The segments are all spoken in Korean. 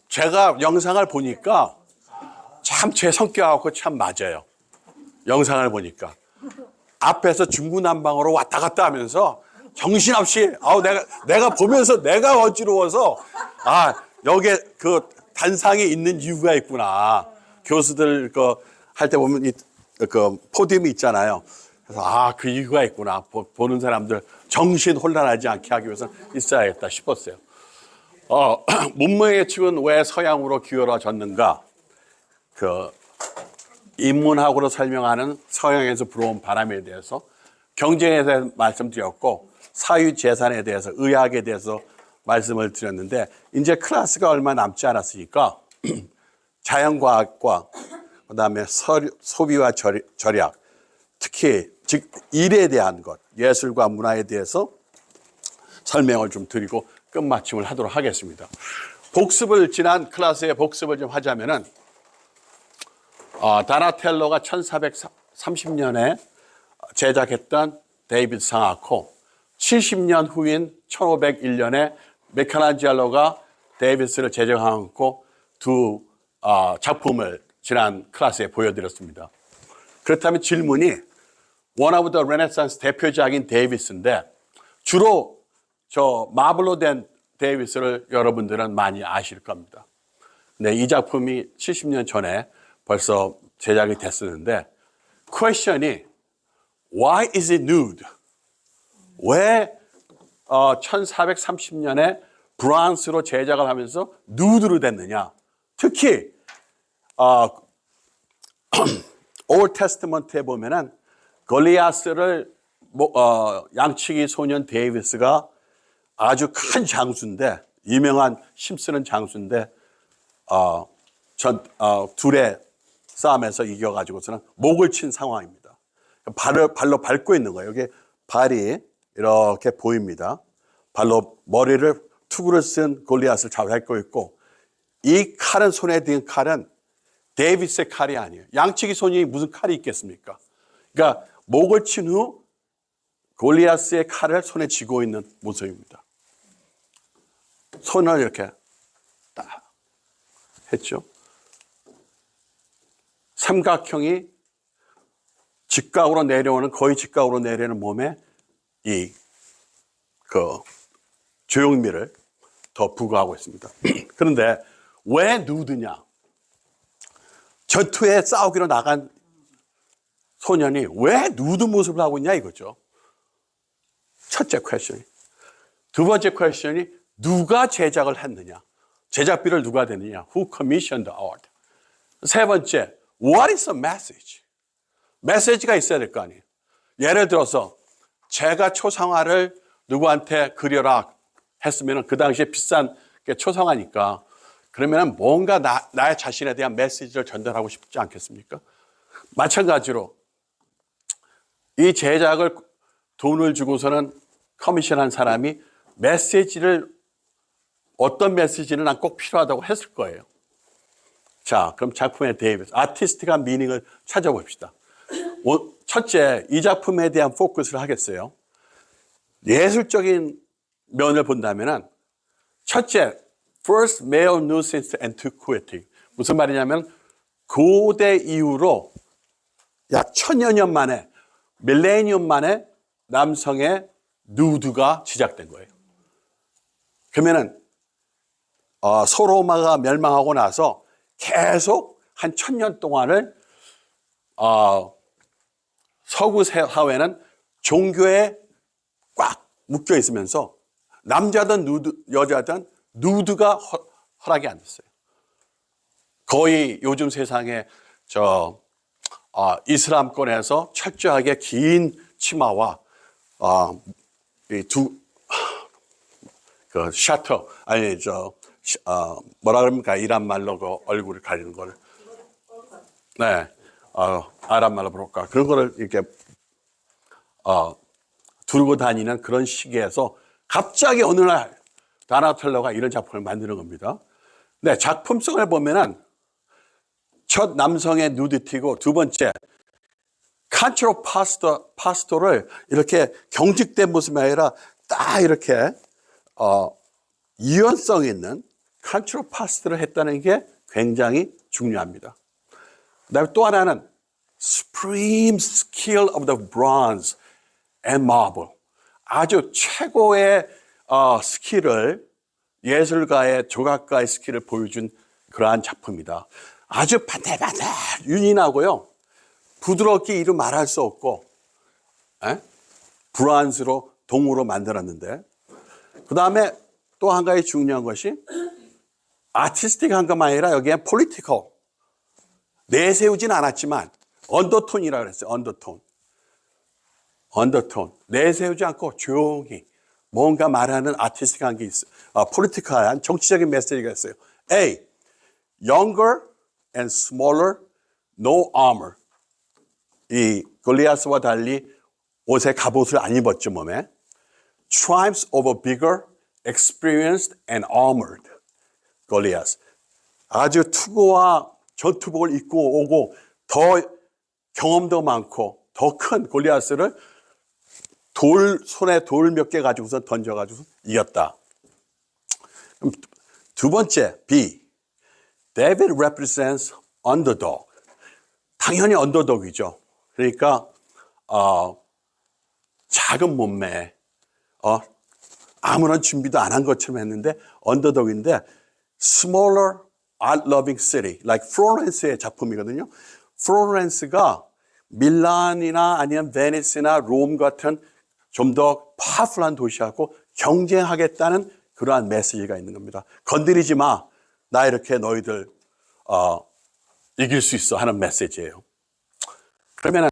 제가 영상을 보니까 참 제 성격하고 참 맞아요. 영상을 보니까. 앞에서 중구난방으로 왔다 갔다 하면서 정신없이, 내가 보면서 내가 어지러워서, 여기에 그 단상이 있는 이유가 있구나. 교수들 할 때 보면 그 포디움이 있잖아요. 그래서 그 이유가 있구나. 보는 사람들 정신 혼란하지 않게 하기 위해서 있어야겠다 싶었어요. 문명의 축은 왜 서양으로 기울어졌는가? 그 인문학으로 설명하는 서양에서 불어온 바람에 대해서, 경제에 대해서 말씀드렸고, 사유재산에 대해서, 의학에 대해서 말씀을 드렸는데, 이제 클래스가 얼마 남지 않았으니까 자연과학과 그다음에 소비와 절약, 특히 즉 일에 대한 것, 예술과 문화에 대해서 설명을 좀 드리고 끝마침을 하도록 하겠습니다. 지난 클래스에 복습을 좀 하자면은, 다나텔로가 1430년에 제작했던 데이비드 상하코, 70년 후인 1501년에 미켈란젤로가 데이비스를 제작하고 두 작품을 지난 클래스에 보여드렸습니다. 그렇다면 질문이, 원어부터 레네상스 대표작인 데이비스인데 주로 저 마블로 된 데이비스를 여러분들은 많이 아실 겁니다. 네, 이 작품이 70년 전에 벌써 제작이 됐었는데, 퀘스천이 Why is it nude? 왜 1430년에 브론즈로 제작을 하면서 누드로 됐느냐? 특히 올드 테스트먼트에 보면은 골리아스를 양치기 소년 데이비스가 아주 큰 장수인데, 유명한 힘쓰는 장수인데 둘의 싸움에서 이겨가지고서는 목을 친 상황입니다. 발로 밟고 있는 거예요. 여기 발이 이렇게 보입니다. 발로 머리를 투구를 쓴 골리앗을 밟고 있고, 이 칼은, 손에 든 칼은 데이비스의 칼이 아니에요. 양치기 소년이 무슨 칼이 있겠습니까? 그러니까 목을 친 후 골리앗의 칼을 손에 쥐고 있는 모습입니다. 손을 이렇게 딱 했죠. 삼각형이 직각으로 내려오는, 거의 직각으로 내려오는 몸에 조형미를 더 부과하고 있습니다. 그런데 왜 누드냐? 전투에 싸우기로 나간 소년이 왜 누드 모습을 하고 있냐 이거죠. 첫째 퀘스천이. 두 번째 퀘스천이 누가 제작을 했느냐? 제작비를 누가 댔느냐? Who commissioned the art? 세 번째, What is the message? 메시지가 있어야 될 거 아니에요. 예를 들어서 제가 초상화를 누구한테 그려라 했으면 그 당시에 비싼 게 초상화니까, 그러면 뭔가 나의 자신에 대한 메시지를 전달하고 싶지 않겠습니까? 마찬가지로 이 제작을 돈을 주고서는 커미션한 사람이 어떤 메시지는 난 꼭 필요하다고 했을 거예요. 자, 그럼 작품의 데이비스, 아티스트가 미닝을 찾아봅시다. 첫째, 이 작품에 대한 포커스를 하겠어요. 예술적인 면을 본다면은, 첫째, First male nude since antiquity. 무슨 말이냐면, 고대 이후로 약 1000여 년 만에, 밀레니엄 만에 남성의 누드가 시작된 거예요. 그러면은 소로마가 멸망하고 나서 계속 한 1000년 동안을 서구 사회는 종교에 꽉 묶여 있으면서 남자든 여자든 누드가 허락이 안 됐어요. 거의 요즘 세상에 이슬람권에서 철저하게 긴 치마와 샤터, 뭐라 그럽니까? 이란 말로 그 얼굴을 가리는 거를. 네. 아랍 말로 부를까? 그런 거를 이렇게, 두르고 다니는 그런 시기에서 갑자기 어느 날 다나텔로가 이런 작품을 만드는 겁니다. 네. 작품성을 보면은 첫 남성의 누디티고, 두 번째, 칸트로 파스토를 이렇게 경직된 모습이 아니라 딱 이렇게, 유연성 있는 컨트롤 파스를 했다는 게 굉장히 중요합니다. 그다음에 또 하나는 supreme skill of the bronze and marble. 아주 최고의 스킬을 예술가의 조각가의 스킬을 보여준 그러한 작품이다. 아주 반들반들 윤인하고요. 부드럽게 이루 말할 수 없고 브론즈로 동으로 만들었는데 그 다음에 또 한 가지 중요한 것이 아티스틱한 것만 아니라 여기에 폴리티컬 내세우진 않았지만 언더톤이라고 그랬어요. 언더톤 내세우지 않고 조용히 뭔가 말하는 아티스틱한 게 있어요. 폴리티컬한 정치적인 메시지가 있어요. A. Younger and smaller, no armor. 이 골리아스와 달리 옷에 갑옷을 안 입었죠, 몸에. Triumphs over bigger, experienced and armored. 골리아스. 아주 투구와 전투복을 입고 오고 더 경험도 많고 더 큰 골리아스를 손에 돌 몇 개 가지고서 던져가지고 이겼다. 그럼 두 번째, B. David represents underdog. 당연히 언더독이죠. 그러니까 작은 몸매에 아무런 준비도 안 한 것처럼 했는데 언더독인데 smaller art-loving city, like Florence의 작품이거든요. 플로렌스가 밀란이나 아니면 베니스나 롬 같은 좀 더 파워풀한 도시하고 경쟁하겠다는 그러한 메시지가 있는 겁니다. 건드리지 마. 나 이렇게 너희들 이길 수 있어 하는 메시지예요. 그러면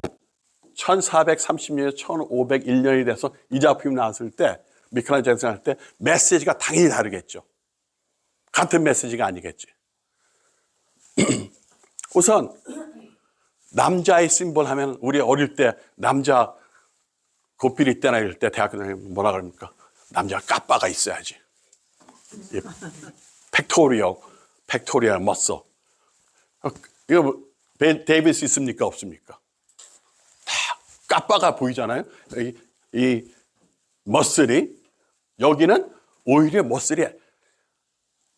1430년, 1501년이 돼서 이 작품이 나왔을 때 미켈란젤로 할 때 메시지가 당연히 다르겠죠. 같은 메시지가 아니겠지. 우선 남자의 심볼 하면 우리 어릴 때 남자 고삐리 때나 이럴 때 대학교 다니면 뭐라 그럽니까? 남자 까빠가 있어야지. 팩토리얼 머슬. 이거 데이비스 있습니까? 없습니까? 다 까빠가 보이잖아요. 이 머슬이 여기는 오히려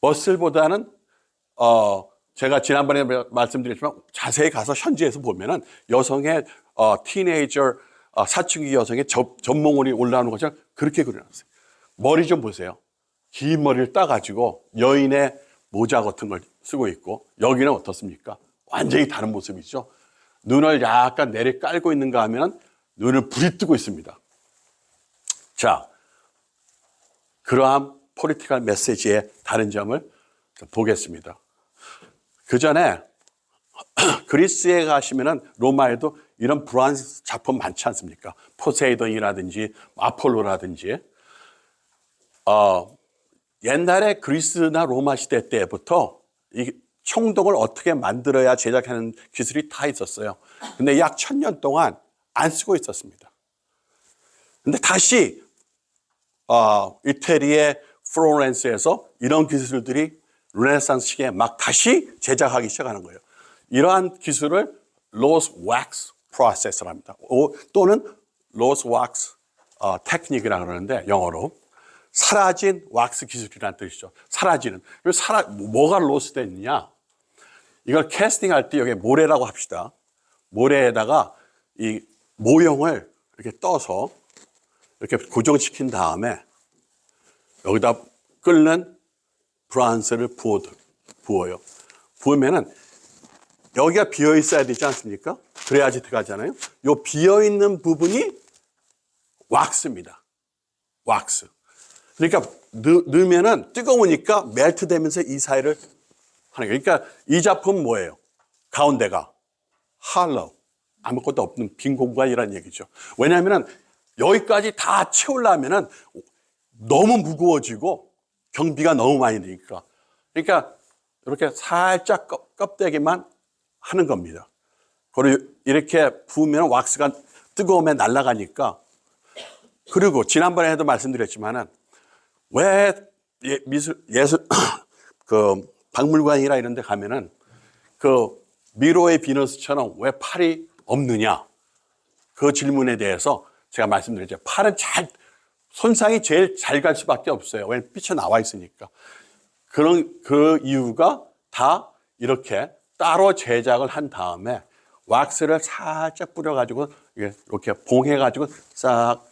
머슬보다는 제가 지난번에 말씀드렸지만 자세히 가서 현지에서 보면은 여성의 티네이저 사춘기 여성의 전몽울이 올라오는 것처럼 그렇게 그려놨어요. 머리 좀 보세요. 긴 머리를 따가지고 여인의 모자 같은 걸 쓰고 있고 여기는 어떻습니까? 완전히 다른 모습이죠. 눈을 약간 내리 깔고 있는가 하면 눈을 부리뜨고 있습니다. 자, 그러한 폴리티컬 메시지의 다른 점을 보겠습니다. 그 전에 그리스에 가시면은 로마에도 이런 브론즈 작품 많지 않습니까? 포세이돈이라든지 아폴로라든지. 옛날에 그리스나 로마 시대 때부터 이 총독을 어떻게 만들어야 제작하는 기술이 다 있었어요. 근데 약 1000년 동안 안 쓰고 있었습니다. 근데 다시 이태리의 플로렌스에서 이런 기술들이 르네상스 시기에 막 다시 제작하기 시작하는 거예요. 이러한 기술을 로스 왁스 프로세스라고 합니다. 또는 로스 왁스 테크닉이라고 그러는데 영어로 사라진 왁스 기술이라는 뜻이죠. 사라지는. 뭐가 로스 됐느냐? 이걸 캐스팅할 때 여기 모래라고 합시다. 모래에다가 이 모형을 이렇게 떠서 이렇게 고정시킨 다음에 여기다 끓는 브론즈를 부어요. 부으면은 여기가 비어 있어야 되지 않습니까? 그래야지 들어가잖아요. 요 비어 있는 부분이 왁스입니다. 왁스. 그러니까 넣으면은 뜨거우니까 멜트 되면서 이 사이를 하는 거예요. 그러니까 이 작품 뭐예요? 가운데가 할로우. 아무것도 없는 빈 공간이라는 얘기죠. 왜냐하면은 여기까지 다 채우려면은 너무 무거워지고 경비가 너무 많이 드니까. 그러니까 이렇게 살짝 껍데기만 하는 겁니다. 그리고 이렇게 부으면 왁스가 뜨거우면 날아가니까. 그리고 지난번에도 말씀드렸지만은 왜 예술 그 박물관이나 이런 데 가면은 그 미로의 비너스처럼 왜 팔이 없느냐? 그 질문에 대해서 제가 말씀드렸죠. 팔은 손상이 제일 잘 갈 수밖에 없어요. 왜냐면 삐쳐 나와 있으니까. 그 이유가 다 이렇게 따로 제작을 한 다음에 왁스를 살짝 뿌려가지고 이렇게 봉해가지고 싹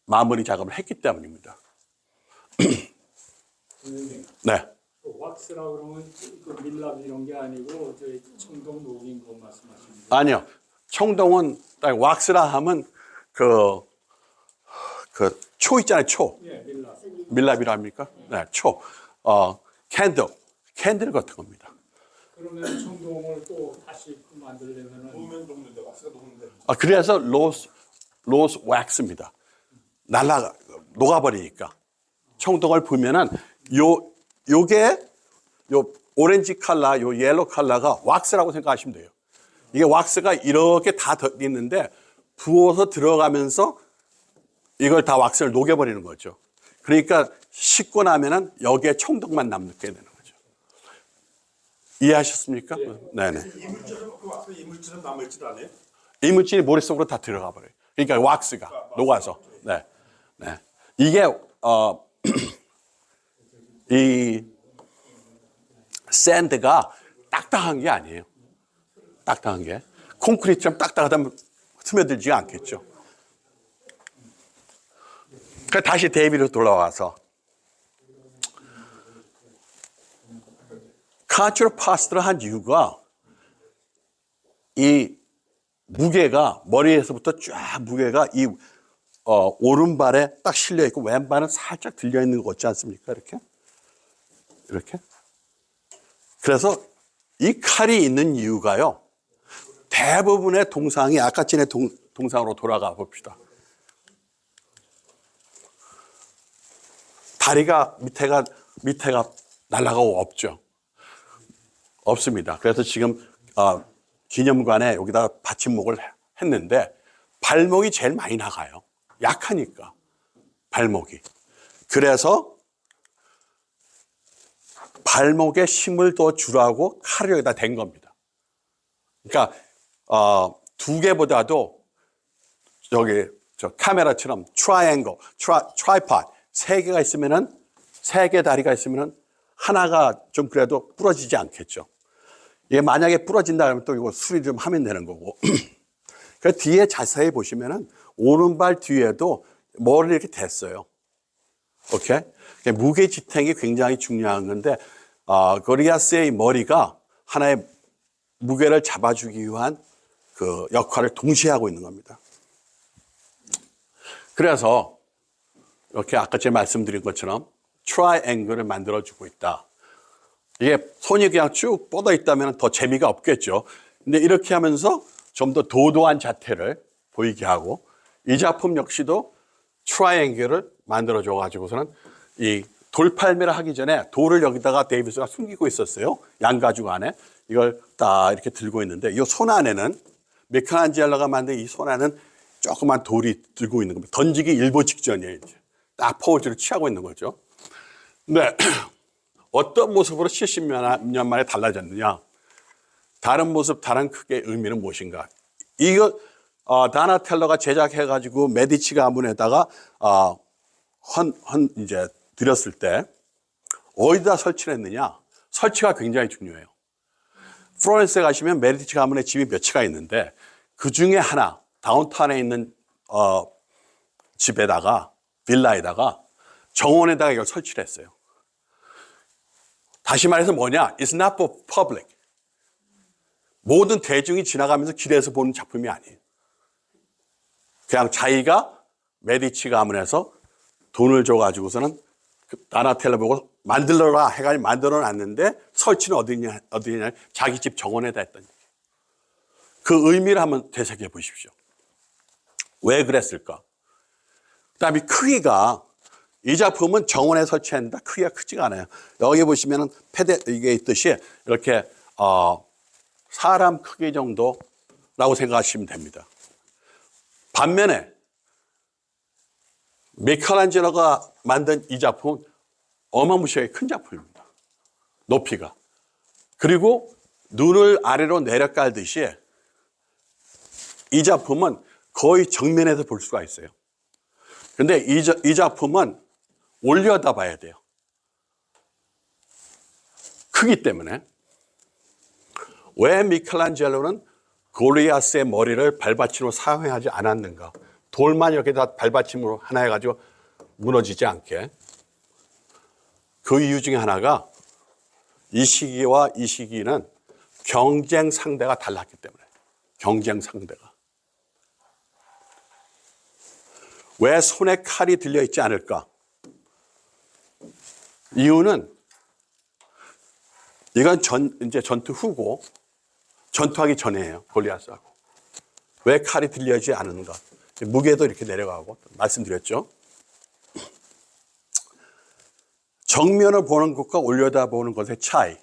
마무리 작업을 했기 때문입니다. 네. 왁스라고 그러면 그 밀랍 이런 게 아니고 저희 청동 녹인 거 말씀하시는 거예요? 아니요. 청동은 딱 왁스라 하면 그 초 있잖아요. 초. 예, 밀랍. 밀랍이라 합니까? 네, 초. 캔들 같은 겁니다. 그러면 청동을 또 다시 만들려면은 녹으면 녹는데 왁스가 녹는데. 그래서 로스 왁스입니다. 녹아버리니까. 청동을 보면은 요게 요 오렌지 컬러, 요 옐로 컬러가 왁스라고 생각하시면 돼요. 이게 왁스가 이렇게 다 있는데 부어서 들어가면서 이걸 다 왁스를 녹여버리는 거죠. 그러니까 씻고 나면은 여기에 청동만 남게 되는 거죠. 이해하셨습니까? 네네. 이물질은 그 왁스 이물질은 남을질 않아요? 이물질이 머릿속으로 다 들어가 버려요. 그러니까 왁스가 녹아서. 네. 네. 이게 이 샌드가 딱딱한 게 아니에요. 딱딱한 게. 콘크리트처럼 딱딱하다면 스며들지 않겠죠. 다시 데이비로 돌아와서 카츄로 파스트를 한 이유가 이 무게가 머리에서부터 쫙 무게가 이 오른발에 딱 실려 있고 왼발은 살짝 들려 있는 거 같지 않습니까? 이렇게. 그래서 이 칼이 있는 이유가요. 대부분의 동상이 아까 전에 동상으로 돌아가 봅시다. 다리가 밑에가 날아가고 없죠. 없습니다. 그래서 지금 기념관에 여기다 받침목을 했는데 발목이 제일 많이 나가요. 약하니까 발목이. 그래서 발목에 힘을 더 주라고 칼을 여기다 댄 겁니다. 그러니까 두 개보다도 여기 저 카메라처럼 트라이앵글, 트라이팟 세 개가 있으면은 세 개 다리가 있으면은 하나가 좀 그래도 부러지지 않겠죠. 이게 만약에 부러진다 그러면 또 이거 수리 좀 하면 되는 거고. 그 뒤에 자세히 보시면은 오른발 뒤에도 머리를 이렇게 댔어요. 오케이? 무게 지탱이 굉장히 중요한 건데 고리아스의 머리가 하나의 무게를 잡아주기 위한 그 역할을 동시에 하고 있는 겁니다. 그래서 이렇게 아까 제가 말씀드린 것처럼 트라이앵글을 만들어주고 있다. 이게 손이 그냥 쭉 뻗어 있다면 더 재미가 없겠죠. 근데 이렇게 하면서 좀 더 도도한 자태를 보이게 하고 이 작품 역시도 트라이앵글을 만들어줘 가지고서는 이 돌팔매를 하기 전에 돌을 여기다가 데이비스가 숨기고 있었어요. 양가죽 안에. 이걸 딱 이렇게 들고 있는데 이 손 안에는 미켈란젤로가 만든 이 손 안에는 조그만 돌이 들고 있는 겁니다. 던지기 일보 직전이에요. 이제. 딱 포즈를 취하고 있는 거죠. 네. 어떤 모습으로 70년 만에 달라졌느냐. 다른 모습, 다른 크게 의미는 무엇인가. 이거 다나텔러가 제작해가지고 메디치 가문에다가 이제 드렸을 때 어디다 설치를 했느냐. 설치가 굉장히 중요해요. 플로렌스에 가시면 메디치 가문의 집이 몇 채가 있는데 그 중에 하나 다운타운에 있는 집에다가 빌라에다가 정원에다가 이걸 설치를 했어요. 다시 말해서 뭐냐? It's not for public. 모든 대중이 지나가면서 길에서 보는 작품이 아니에요. 그냥 자기가 메디치 가문에서 돈을 줘가지고서는 다나텔러 보고 만들어라 해가지고 만들어놨는데 설치는 어디냐? 자기 집 정원에다 했던 얘기예요. 그 의미를 한번 되새겨 보십시오. 왜 그랬을까? 그다음에 크기가 이 작품은 정원에 설치했는데 크기가 크지가 않아요. 여기 보시면은 이게 있듯이 이렇게 사람 크기 정도라고 생각하시면 됩니다. 반면에 미켈란젤로가 만든 이 작품은 어마무시하게 큰 작품입니다. 높이가. 그리고 눈을 아래로 내려 깔듯이 이 작품은 거의 정면에서 볼 수가 있어요. 근데 이 작품은 올려다 봐야 돼요. 크기 때문에. 왜 미켈란젤로는 골리아스의 머리를 발받침으로 사용하지 않았는가? 돌만 이렇게 다 발받침으로 하나 해가지고 무너지지 않게. 그 이유 중에 하나가 이 시기와 이 시기는 경쟁 상대가 달랐기 때문에. 경쟁 상대가. 왜 손에 칼이 들려있지 않을까? 이유는 이건 이제 전투 후고 전투하기 전이에요. 골리앗하고. 왜 칼이 들려있지 않은가? 무게도 이렇게 내려가고 말씀드렸죠. 정면을 보는 것과 올려다보는 것의 차이.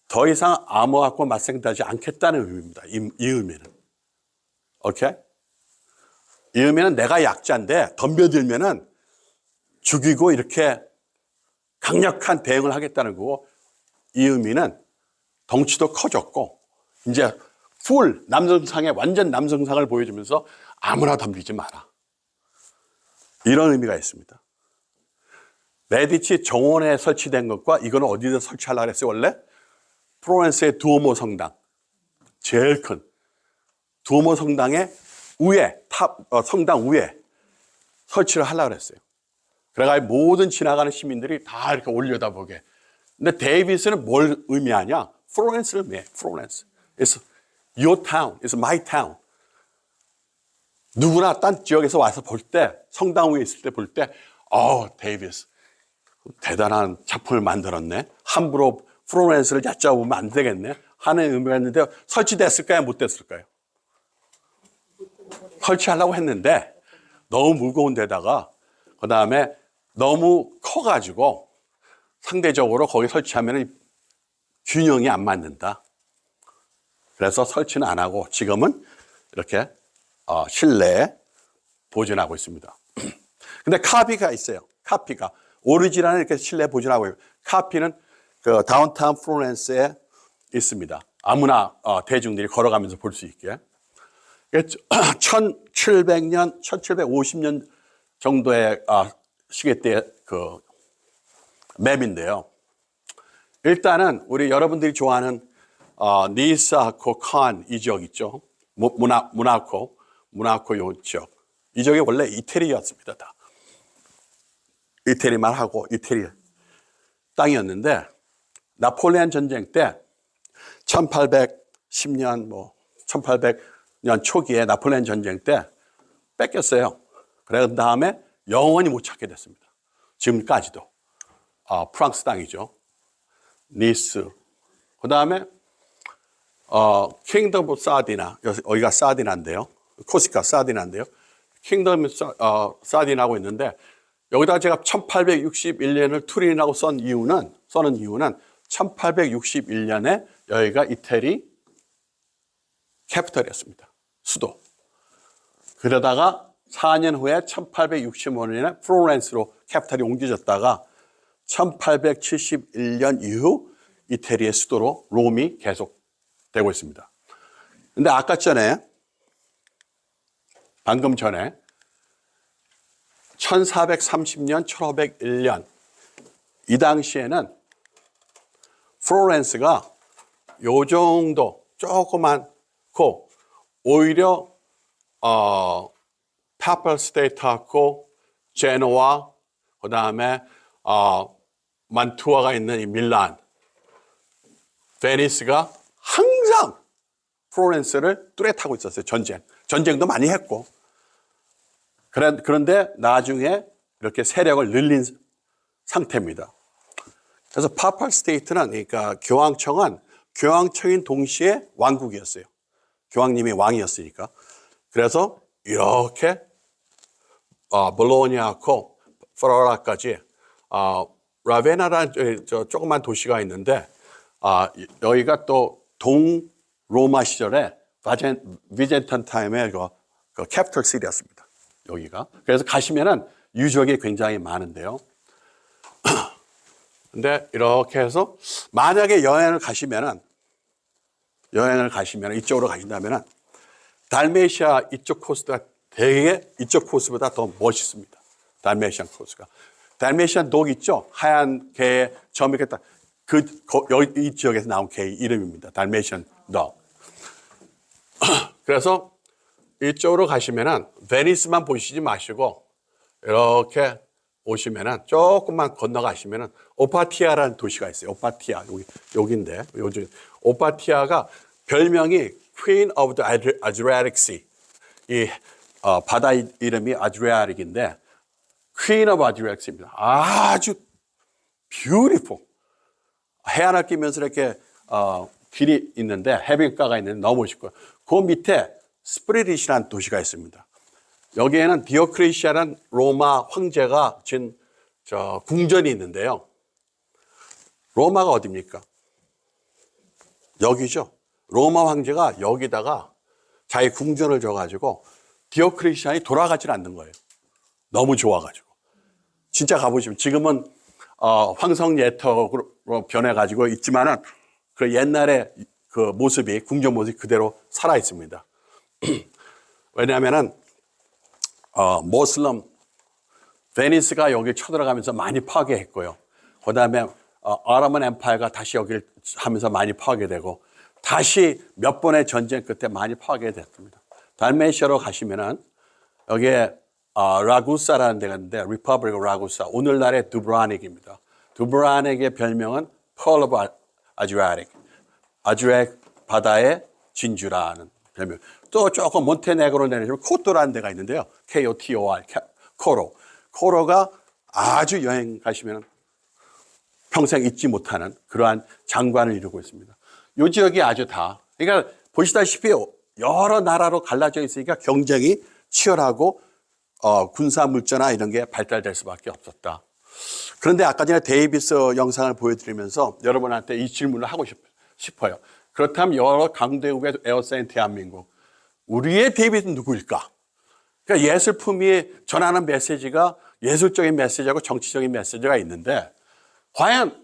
더 이상 암호학과 맞서지 않겠다는 의미입니다. 이 의미는. 오케이? 이 의미는 내가 약자인데 덤벼들면은 죽이고 이렇게 강력한 대응을 하겠다는 거고, 이 의미는 덩치도 커졌고 이제 풀 남성상의 완전 남성상을 보여주면서 아무나 덤비지 마라. 이런 의미가 있습니다. 메디치 정원에 설치된 것과 이거는 어디다 설치하려고 했어요? 원래 프로렌스의 두오모 성당, 제일 큰 두오모 성당의 위에 성당 위에 설치를 하려고 했어요. 그래가지고 모든 지나가는 시민들이 다 이렇게 올려다보게. 근데 데이비스는 뭘 의미하냐? 플로렌스를 의미해. 플로렌스. It's your town. It's my town. 누구나 딴 지역에서 와서 볼 때, 성당 위에 있을 때 볼 때, 데이비스 대단한 작품을 만들었네. 함부로 플로렌스를 얕잡으면 안 되겠네. 하는 의미가 있는데 설치됐을까요? 못 됐을까요? 설치하려고 했는데 너무 무거운 데다가 그 다음에 너무 커가지고 상대적으로 거기 설치하면 균형이 안 맞는다. 그래서 설치는 안 하고 지금은 이렇게 실내에 보존하고 있습니다. 근데 카피가 있어요. 카피가. 오리지널은 이렇게 실내에 보존하고 있고, 카피는 그 다운타운 플로렌스에 있습니다. 아무나 대중들이 걸어가면서 볼 수 있게. 1700년, 1750년 정도의 시기대의 그 맵인데요. 일단은 우리 여러분들이 좋아하는 니스하고 칸 이 지역 있죠. 모나코 요 지역. 이 지역이 원래 이태리였습니다. 다. 이태리만 하고 이태리 땅이었는데 나폴레옹 전쟁 때 1810년 1800년 초기에 나폴레옹 전쟁 때 뺏겼어요. 그런 다음에 영원히 못 찾게 됐습니다. 지금까지도. 프랑스 땅이죠. 니스. 그 다음에 킹덤 오브 사디나. 여기가 사디나인데요. 코시카 사디나인데요. 킹덤 사디나하고 있는데 여기다가 제가 1861년을 투린하고 써는 이유는 1861년에 여기가 이태리 캐피털이었습니다. 수도. 그러다가 4년 후에 1865년에 플로렌스로 캐피털이 옮겨졌다가 1871년 이후 이태리의 수도로 롬이 계속 되고 있습니다. 근데 아까 전에 방금 전에 1430년, 1501년 이 당시에는 플로렌스가 요 정도 조그맣고 오히려 파팔 스테이트하고 제노와 그 다음에 만투아가 있는 이 밀란, 베니스가 항상 플로렌스를 뚜렷하고 있었어요. 전쟁도 많이 했고. 그런데 나중에 이렇게 세력을 늘린 상태입니다. 그래서 파팔 스테이트는 그러니까 교황청인 동시에 왕국이었어요. 교황님이 왕이었으니까. 그래서 이렇게 볼로니아하고 페라라까지 라베나라는 조그만 도시가 있는데 여기가 또 동로마 시절에 비젠탄 타임의 그 캐피털 시티였습니다. 여기가. 그래서 가시면은 유적이 굉장히 많은데요. 근데 이렇게 해서 만약에 여행을 가시면은 이쪽으로 가신다면은 달메시아 이쪽 코스가 되게 이쪽 코스보다 더 멋있습니다. 달메시안 코스가. 달메시안 독 있죠? 하얀 개에 점 이렇게 딱 이 지역에서 나온 개 이름입니다. 달메이션 дог. 그래서 이쪽으로 가시면은 베니스만 보시지 마시고 이렇게 오시면은 조금만 건너가시면은 오파티아라는 도시가 있어요. 오파티아 여기인데 요즘 오파티아가 별명이 Queen of the Adriatic Sea. 이 바다 이름이 아드리아틱인데 Queen of Adriatic Sea입니다. 아주 beautiful. 해안을 끼면서 이렇게 길이 있는데 해변가가 있는데 너무 멋있고요. 그 밑에 스프리릿이라는 도시가 있습니다. 여기에는 디오크리시아라는 로마 황제가 진 궁전이 있는데요. 로마가 어디입니까? 여기죠. 로마 황제가 여기다가 자기 궁전을 줘가지고 디오크리시안이 돌아가질 않는 거예요. 너무 좋아가지고. 진짜 가보시면 지금은 황성예턱으로 변해가지고 있지만은 그 옛날에 그 모습이 궁전 모습이 그대로 살아 있습니다. 왜냐하면은 모슬럼 베니스가 여기 쳐들어가면서 많이 파괴했고요. 그다음에 아라만 엠파이어가 다시 여기를 하면서 많이 파괴되고 다시 몇 번의 전쟁 끝에 많이 파괴됐습니다. 달메시아로 가시면은 여기에 라구사라는 데가 있는데 리퍼블릭 라구사 오늘날의 두브라닉입니다. 두브라닉의 별명은 Pearl of Adriatic 아드리아틱 바다의 진주라는 별명. 또 조금 몬테네그로 내려오면 코토라는 데가 있는데요. KOTOR 코로가 아주 여행 가시면 평생 잊지 못하는 그러한 장관을 이루고 있습니다. 이 지역이 아주 다 그러니까 보시다시피 여러 나라로 갈라져 있으니까 경쟁이 치열하고 군사 물자나 이런 게 발달될 수밖에 없었다. 그런데 아까 전에 데이비스 영상을 보여드리면서 여러분한테 이 질문을 하고 싶어요. 그렇다면 여러 강대국의 에어사인 대한민국 우리의 데이비스는 누구일까? 그러니까 예술품이 전하는 메시지가 예술적인 메시지하고 정치적인 메시지가 있는데 과연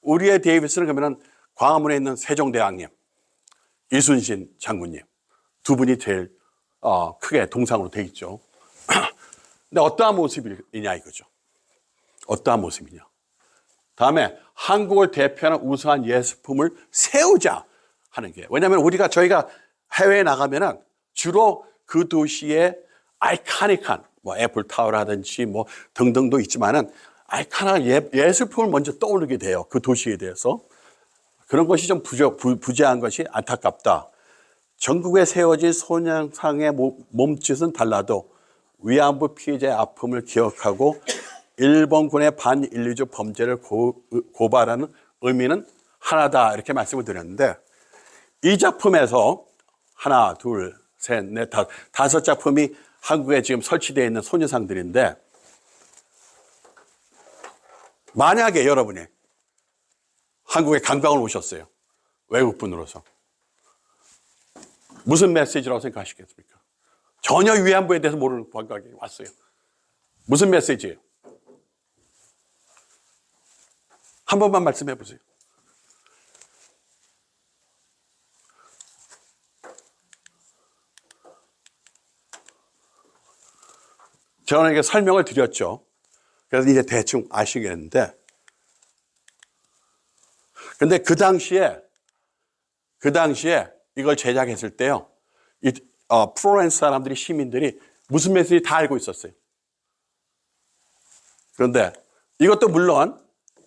우리의 데이비스는 그러면 광화문에 있는 세종대왕님, 이순신 장군님 두 분이 제일 크게 동상으로 돼 있죠. 근데 어떠한 모습이냐 이거죠. 어떠한 모습이냐. 다음에 한국을 대표하는 우수한 예술품을 세우자 하는 게 왜냐하면 저희가 해외에 나가면은 주로 그 도시의 아이카닉한 뭐 애플타워라든지 뭐 등등도 있지만은 아이카닉한 예술품을 먼저 떠오르게 돼요. 그 도시에 대해서. 그런 것이 좀 부재한 것이 안타깝다. 전국에 세워진 소녀상의 몸짓은 달라도 위안부 피해자의 아픔을 기억하고 일본군의 반인류적 범죄를 고발하는 의미는 하나다 이렇게 말씀을 드렸는데 이 작품에서 하나, 둘, 셋, 넷, 다섯 작품이 한국에 지금 설치되어 있는 소녀상들인데 만약에 여러분이 한국에 관광을 오셨어요. 외국분으로서. 무슨 메시지라고 생각하시겠습니까? 전혀 위안부에 대해서 모르는 관광이 왔어요. 무슨 메시지예요? 한 번만 말씀해 보세요. 저는 이게 설명을 드렸죠. 그래서 이제 대충 아시겠는데 근데 그 당시에 이걸 제작했을 때요. 플로렌스 사람들이 시민들이 무슨 메시지 다 알고 있었어요. 그런데 이것도 물론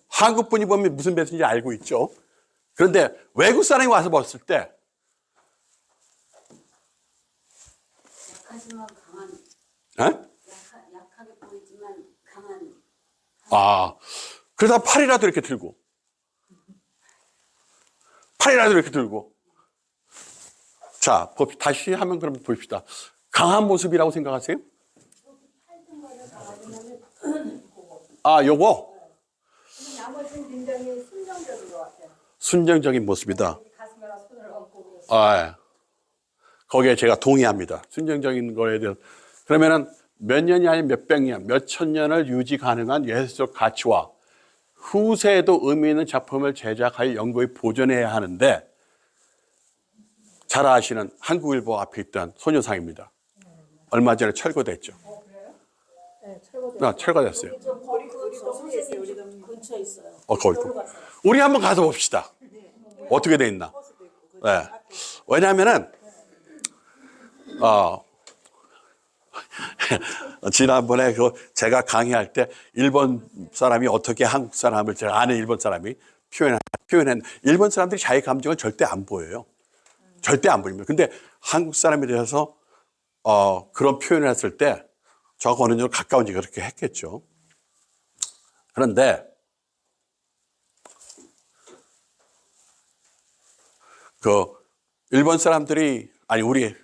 한국 분이 보면 무슨 메시지인지 알고 있죠. 그런데 외국 사람이 와서 봤을 때 약하지만 강한. 에? 약하게 보이지만 강한. 그러다 팔이라도 이렇게 들고 자, 다시 하면 그럼 봅시다. 강한 모습이라고 생각하세요? 요거? 나머지는 굉장히 순정적인 것 같아요. 순정적인 모습이다. 가슴에다 손을 얹고. 예. 거기에 제가 동의합니다. 순정적인 거에 대해서. 그러면은 몇 년이 아닌 몇백 년, 몇천 년을 유지 가능한 예술적 가치와 후세에도 의미 있는 작품을 제작하여 영구히 보존해야 하는데 잘 아시는 한국일보 앞에 있던 소녀상입니다. 얼마 전에 철거됐죠. 그래요? 네, 철거됐어요. 철거됐어요. 거리 근처에 있어요. 거기. 우리 한번 가서 봅시다. 어떻게 돼 있나. 네. 왜냐하면은 지난번에 제가 강의할 때 일본 사람이 어떻게 한국 사람을, 제가 아는 일본 사람이 표현한 일본 사람들이 자기 감정을 절대 안 보여요. 절대 안 보입니다. 근데 한국 사람에 대해서 그런 표현을 했을 때 저하고 어느 정도 가까운지 그렇게 했겠죠. 그런데 일본 사람들이, 아니 우리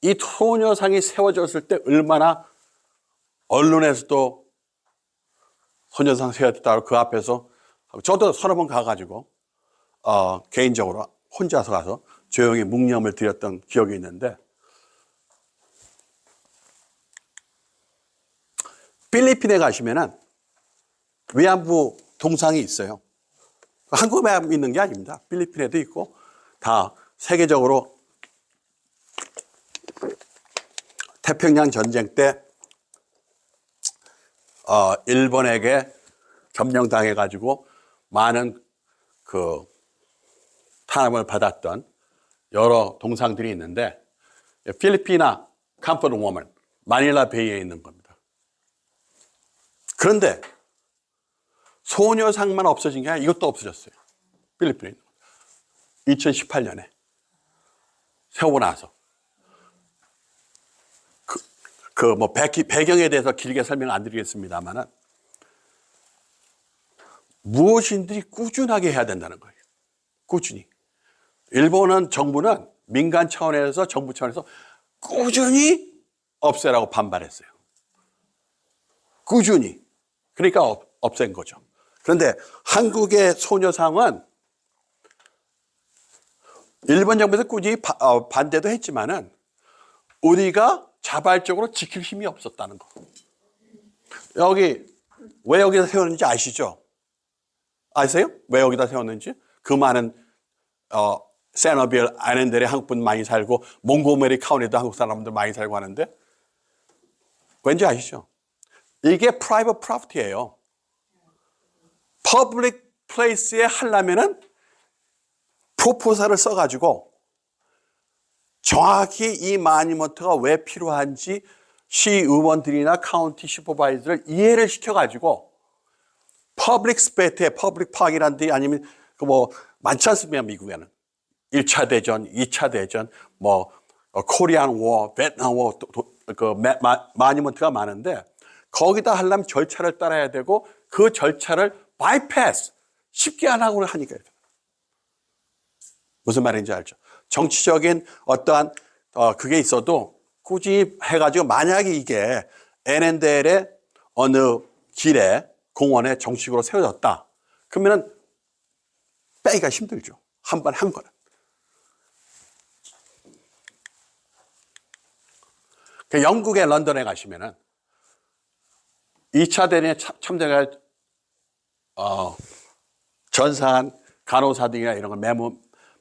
이 소녀상이 세워졌을 때 얼마나 언론에서도 소녀상 세웠다고 그 앞에서, 저도 서너 번 가가지고 개인적으로 혼자서 가서 조용히 묵념을 드렸던 기억이 있는데, 필리핀에 가시면은 위안부 동상이 있어요. 한국에만 있는 게 아닙니다. 필리핀에도 있고 다 세계적으로 태평양 전쟁 때 일본에게 점령당해가지고 많은 탄압을 받았던 여러 동상들이 있는데, 필리피나 캄포드 워먼, 마닐라 베이에 있는 겁니다. 그런데 소녀상만 없어진 게 아니라 이것도 없어졌어요. 필리핀에. 2018년에 세우고 나서. 배경에 대해서 길게 설명 안 드리겠습니다만은, 무엇인들이 꾸준하게 해야 된다는 거예요. 꾸준히. 일본은 정부는 민간 차원에서, 정부 차원에서 꾸준히 없애라고 반발했어요. 꾸준히. 그러니까 없앤 거죠. 그런데 한국의 소녀상은 일본 정부에서 꾸준히 반대도 했지만은 우리가 자발적으로 지킬 힘이 없었다는 거. 왜 여기다 세웠는지 아시죠? 아세요? 왜 여기다 세웠는지? 그 많은 세너빌 아일랜드에 한국분 많이 살고 몽고메리 카운티도 한국 사람들 많이 살고 하는데, 왠지 아시죠? 이게 프라이빗 프로퍼티예요. 퍼블릭 플레이스에 하려면은 프로포설을 써가지고 정확히 이 마니먼트가 왜 필요한지 시의원들이나 카운티 슈퍼바이저를 이해를 시켜가지고 퍼블릭 스페이스에, 퍼블릭 파크이란 데, 아니면 많지 않습니까, 미국에는. 1차 대전, 2차 대전, 코리안 워, 베트남 워, 마니먼트가 많은데, 거기다 하려면 절차를 따라야 되고, 그 절차를 바이패스, 쉽게 안 하고 하니까. 무슨 말인지 알죠? 정치적인 어떠한 그게 있어도 굳이 해가지고, 만약에 이게 에렌델의 어느 길에, 공원에 정식으로 세워졌다. 그러면은 빼기가 힘들죠. 한 번 한 거는. 영국의 런던에 가시면은 2차 대전에 참전할 전사한 간호사들이나 이런 걸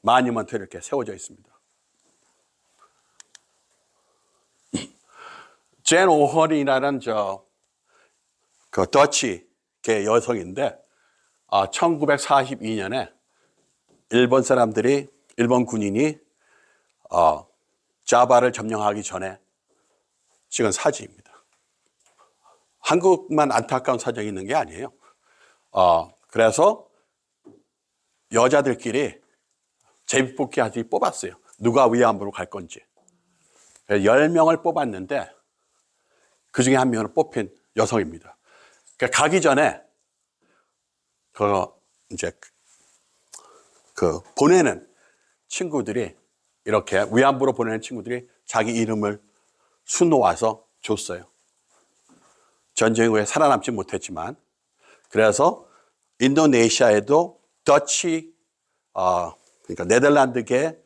마니먼트 이렇게 세워져 있습니다. 젠 오헌이라는 더치계 여성인데, 1942년에 일본 군인이 자바를 점령하기 전에 찍은 사진입니다. 한국만 안타까운 사정이 있는 게 아니에요. 그래서 여자들끼리 제비뽑기 하듯이 뽑았어요. 누가 위안부로 갈 건지. 10명을 뽑았는데 그 중에 한 명으로 뽑힌 여성입니다. 그러니까 가기 전에 보내는 친구들이, 이렇게 위안부로 보내는 친구들이 자기 이름을 수놓아서 줬어요. 전쟁 후에 살아남지 못했지만. 그래서 인도네시아에도 그러니까 네덜란드계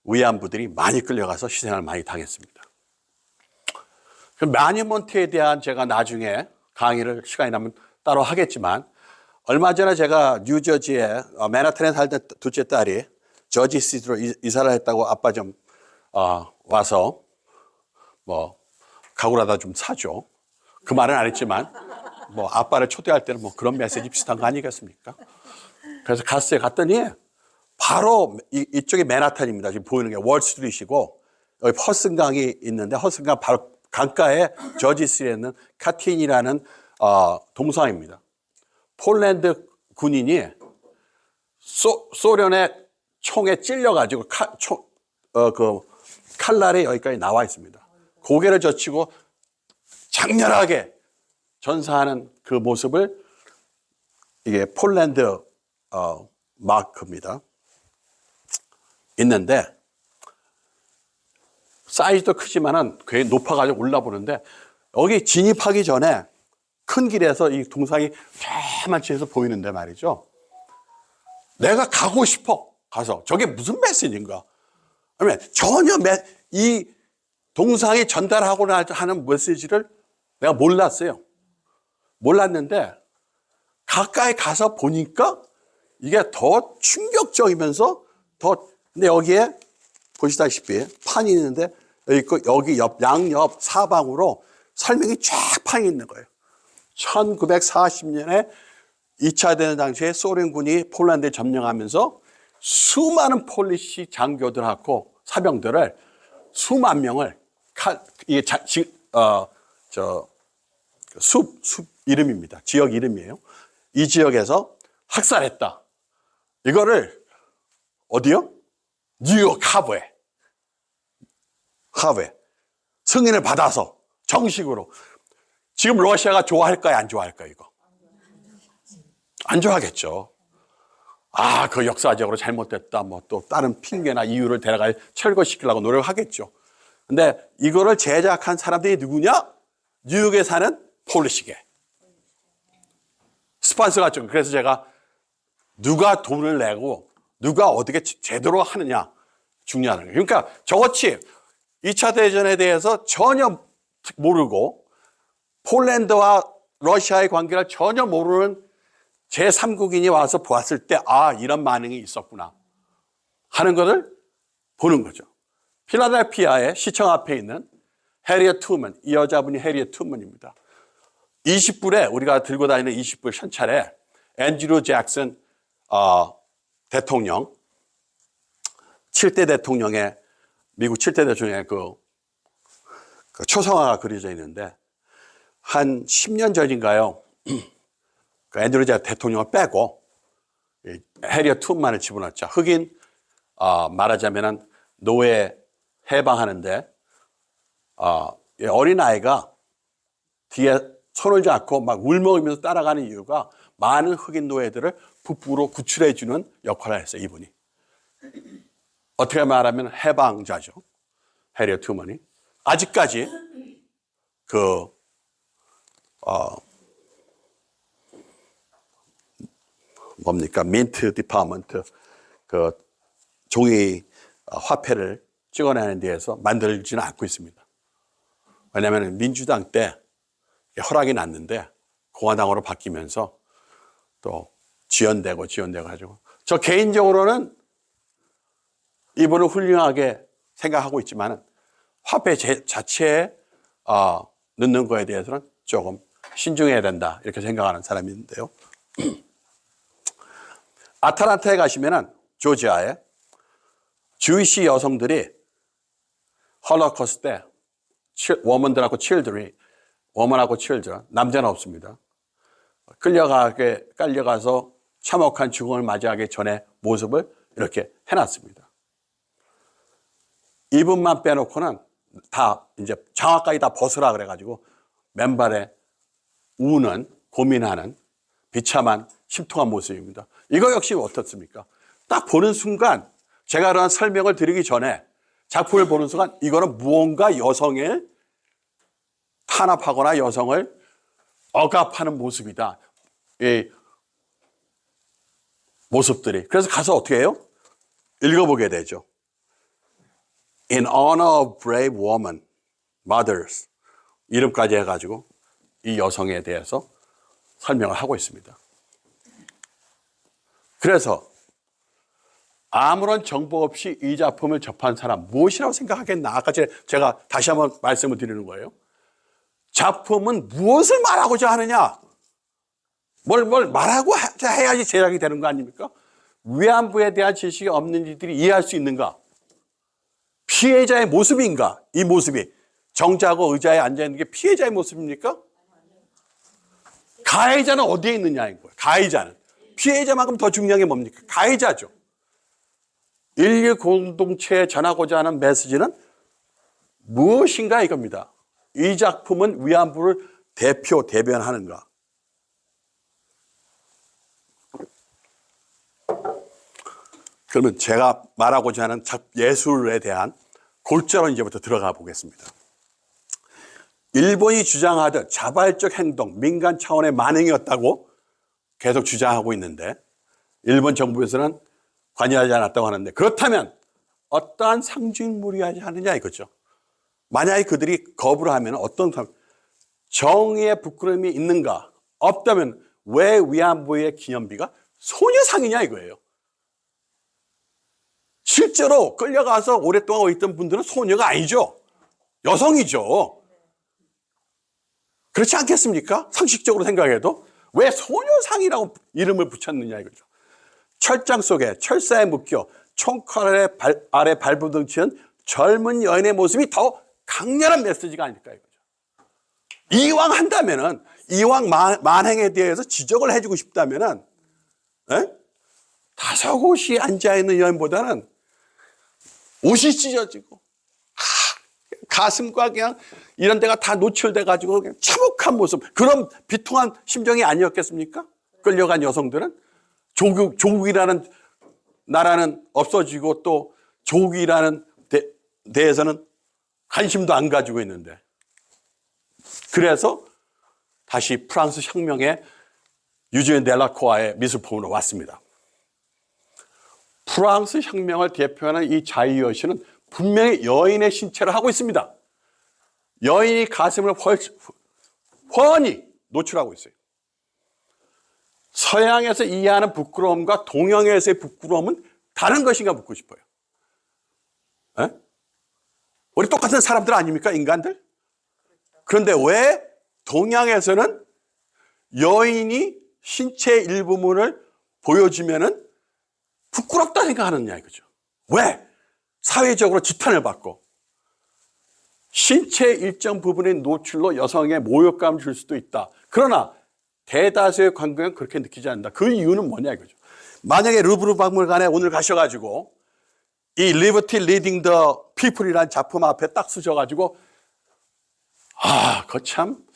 위안부들이 많이 끌려가서 희생을 많이 당했습니다. 마니먼트에 대한 제가 나중에 강의를 시간이 나면 따로 하겠지만, 얼마 전에 제가 뉴저지에 맨하탄에 살던 둘째 딸이 저지시티로 이사를 했다고, 아빠 좀 와서 가구라다 좀 사줘. 그 말은 안 했지만 뭐 아빠를 초대할 때는 뭐 그런 메시지 비슷한 거 아니겠습니까? 그래서 갔어요. 갔더니 바로 이쪽이 맨하탄입니다. 지금 보이는 게 월스트리트이고 여기 허슨강이 있는데 허슨강 바로 강가에 저지스에 있는 카틴이라는 동상입니다. 폴란드 군인이 소련의 총에 찔려가지고 칼날이 여기까지 나와 있습니다. 고개를 젖히고 장렬하게 전사하는 그 모습을 이게 폴란드 마크입니다. 있는데 사이즈도 크지만은 굉장히 높아가지고 올라보는데 여기 진입하기 전에 큰 길에서 이 동상이 자만치에서 보이는데 말이죠. 내가 가고 싶어. 가서 저게 무슨 메시지인가? 그러면 전혀 이 동상이 전달하고 하는 메시지를 내가 몰랐어요. 몰랐는데 가까이 가서 보니까 이게 더 충격적이면서 근데 여기에 보시다시피 판이 있는데 여기 있고 여기 양옆 사방으로 설명이 쫙 판이 있는 거예요. 1940년에 2차 대전 당시에 소련군이 폴란드에 점령하면서 수많은 폴리시 장교들하고 사병들을 수만 명을 숲 이름입니다. 지역 이름이에요. 이 지역에서 학살했다. 이거를 어디요? 뉴욕 하버에 승인을 받아서 정식으로. 지금 러시아가 좋아할까요? 안 좋아할까요? 이거? 안 좋아하겠죠. 그 역사적으로 잘못됐다. 뭐 또 다른 핑계나 이유를 대라가 철거시키려고 노력하겠죠. 근데 이거를 제작한 사람들이 누구냐? 뉴욕에 사는 폴리시계. 스판서가 좀. 그래서 제가 누가 돈을 내고 누가 어떻게 제대로 하느냐 중요한 거예요. 그러니까 저같이 2차 대전에 대해서 전혀 모르고 폴란드와 러시아의 관계를 전혀 모르는 제3국인이 와서 보았을 때 이런 반응이 있었구나 하는 것을 보는 거죠. 필라델피아의 시청 앞에 있는 해리엇 투먼, 이 여자분이 해리엇 투먼입니다. 20불에 우리가 들고 다니는 20불 현찰에 앤드류 잭슨 대통령 7대 대통령의 미국 7대 대통령의 그 초상화가 그려져 있는데 한 10년 전인가요? 그 앤드류 잭슨 대통령을 빼고 해리엇 투먼만을 집어넣자. 흑인 말하자면은 노예 해방하는데 어린아이가 뒤에 손을 잡고 막 울먹이면서 따라가는 이유가 많은 흑인 노예들을 북부로 구출해 주는 역할을 했어요. 이분이. 어떻게 말하면 해방자죠. 해리엇 투먼이. 아직까지 민트 디파먼트 종이 화폐를 찍어내는 데에서 만들지는 않고 있습니다. 왜냐하면 민주당 때 허락이 났는데 공화당으로 바뀌면서 또 지연되고 가지고 저 개인적으로는 이분을 훌륭하게 생각하고 있지만 화폐 자체에 넣는 거에 대해서는 조금 신중해야 된다 이렇게 생각하는 사람이 있는데요. 아틀란타에 가시면은 조지아에 주이시 여성들이 홀로코스트 때 워먼들하고 워먼하고 칠드런, 남자는 없습니다. 깔려가서 참혹한 죽음을 맞이하기 전에 모습을 이렇게 해놨습니다. 이분만 빼놓고는 다 이제 장화까지 다 벗으라 그래가지고 맨발에 우는, 고민하는 비참한 심통한 모습입니다. 이거 역시 어떻습니까? 딱 보는 순간 제가 그런 설명을 드리기 전에 작품을 보는 순간 이거는 무언가 여성을 탄압하거나 여성을 억압하는 모습이다. 이 모습들이. 그래서 가서 어떻게 해요? 읽어보게 되죠. In honor of brave woman, mothers. 이름까지 해가지고 이 여성에 대해서 설명을 하고 있습니다. 그래서 아무런 정보 없이 이 작품을 접한 사람 무엇이라고 생각하겠나? 아까 제가 다시 한번 말씀을 드리는 거예요. 작품은 무엇을 말하고자 하느냐? 뭘 말하고 해야지 제작이 되는 거 아닙니까? 위안부에 대한 지식이 없는 이들이 이해할 수 있는가? 피해자의 모습인가? 이 모습이 정자고 의자에 앉아있는 게 피해자의 모습입니까? 가해자는 어디에 있느냐인 거예요. 가해자는. 피해자만큼 더 중요한 게 뭡니까? 가해자죠. 인류 공동체에 전하고자 하는 메시지는 무엇인가 이겁니다. 이 작품은 위안부를 대변하는가? 그러면 제가 말하고자 하는 예술에 대한 골자로 이제부터 들어가 보겠습니다. 일본이 주장하듯 자발적 행동, 민간 차원의 만행이었다고 계속 주장하고 있는데 일본 정부에서는 관여하지 않았다고 하는데 그렇다면 어떠한 상징물이 하지 않느냐 이거죠. 만약에 그들이 거부를 하면 어떤 정의의 부끄러움이 있는가? 없다면 왜 위안부의 기념비가 소녀상이냐 이거예요. 실제로 끌려가서 오랫동안 있던 분들은 소녀가 아니죠. 여성이죠. 그렇지 않겠습니까? 상식적으로 생각해도 왜 소녀상이라고 이름을 붙였느냐 이거죠. 철장 속에 철사에 묶여 총칼 아래 발부둥치는 젊은 여인의 모습이 더 강렬한 메시지가 아닐까 이거죠. 이왕 한다면은 이왕 만행에 대해서 지적을 해주고 싶다면은 다소곳이 앉아있는 여인보다는 옷이 찢어지고 가슴과 그냥 이런 데가 다 노출돼가지고 그냥 참혹한 모습, 그런 비통한 심정이 아니었겠습니까? 끌려간 여성들은 조국이라는 나라는 없어지고 또 조국이라는 데에서는 관심도 안 가지고 있는데, 그래서 다시 프랑스 혁명의 유지엔 델라코아의 미술품으로 왔습니다. 프랑스 혁명을 대표하는 이 자유여신은 분명히 여인의 신체를 하고 있습니다. 여인이 가슴을 훤히 노출하고 있어요. 서양에서 이해하는 부끄러움과 동양에서의 부끄러움은 다른 것인가 묻고 싶어요. 우리 똑같은 사람들 아닙니까? 인간들? 그런데 왜 동양에서는 여인이 신체의 일부분을 보여주면은 부끄럽다 생각하느냐 이거죠. 왜? 사회적으로 지탄을 받고 신체의 일정 부분의 노출로 여성의 모욕감을 줄 수도 있다. 그러나 대다수의 관객은 그렇게 느끼지 않는다. 그 이유는 뭐냐 이거죠. 만약에 루브르 박물관에 오늘 가셔가지고 이 Liberty Leading the People이라는 작품 앞에 딱 서셔가지고 거참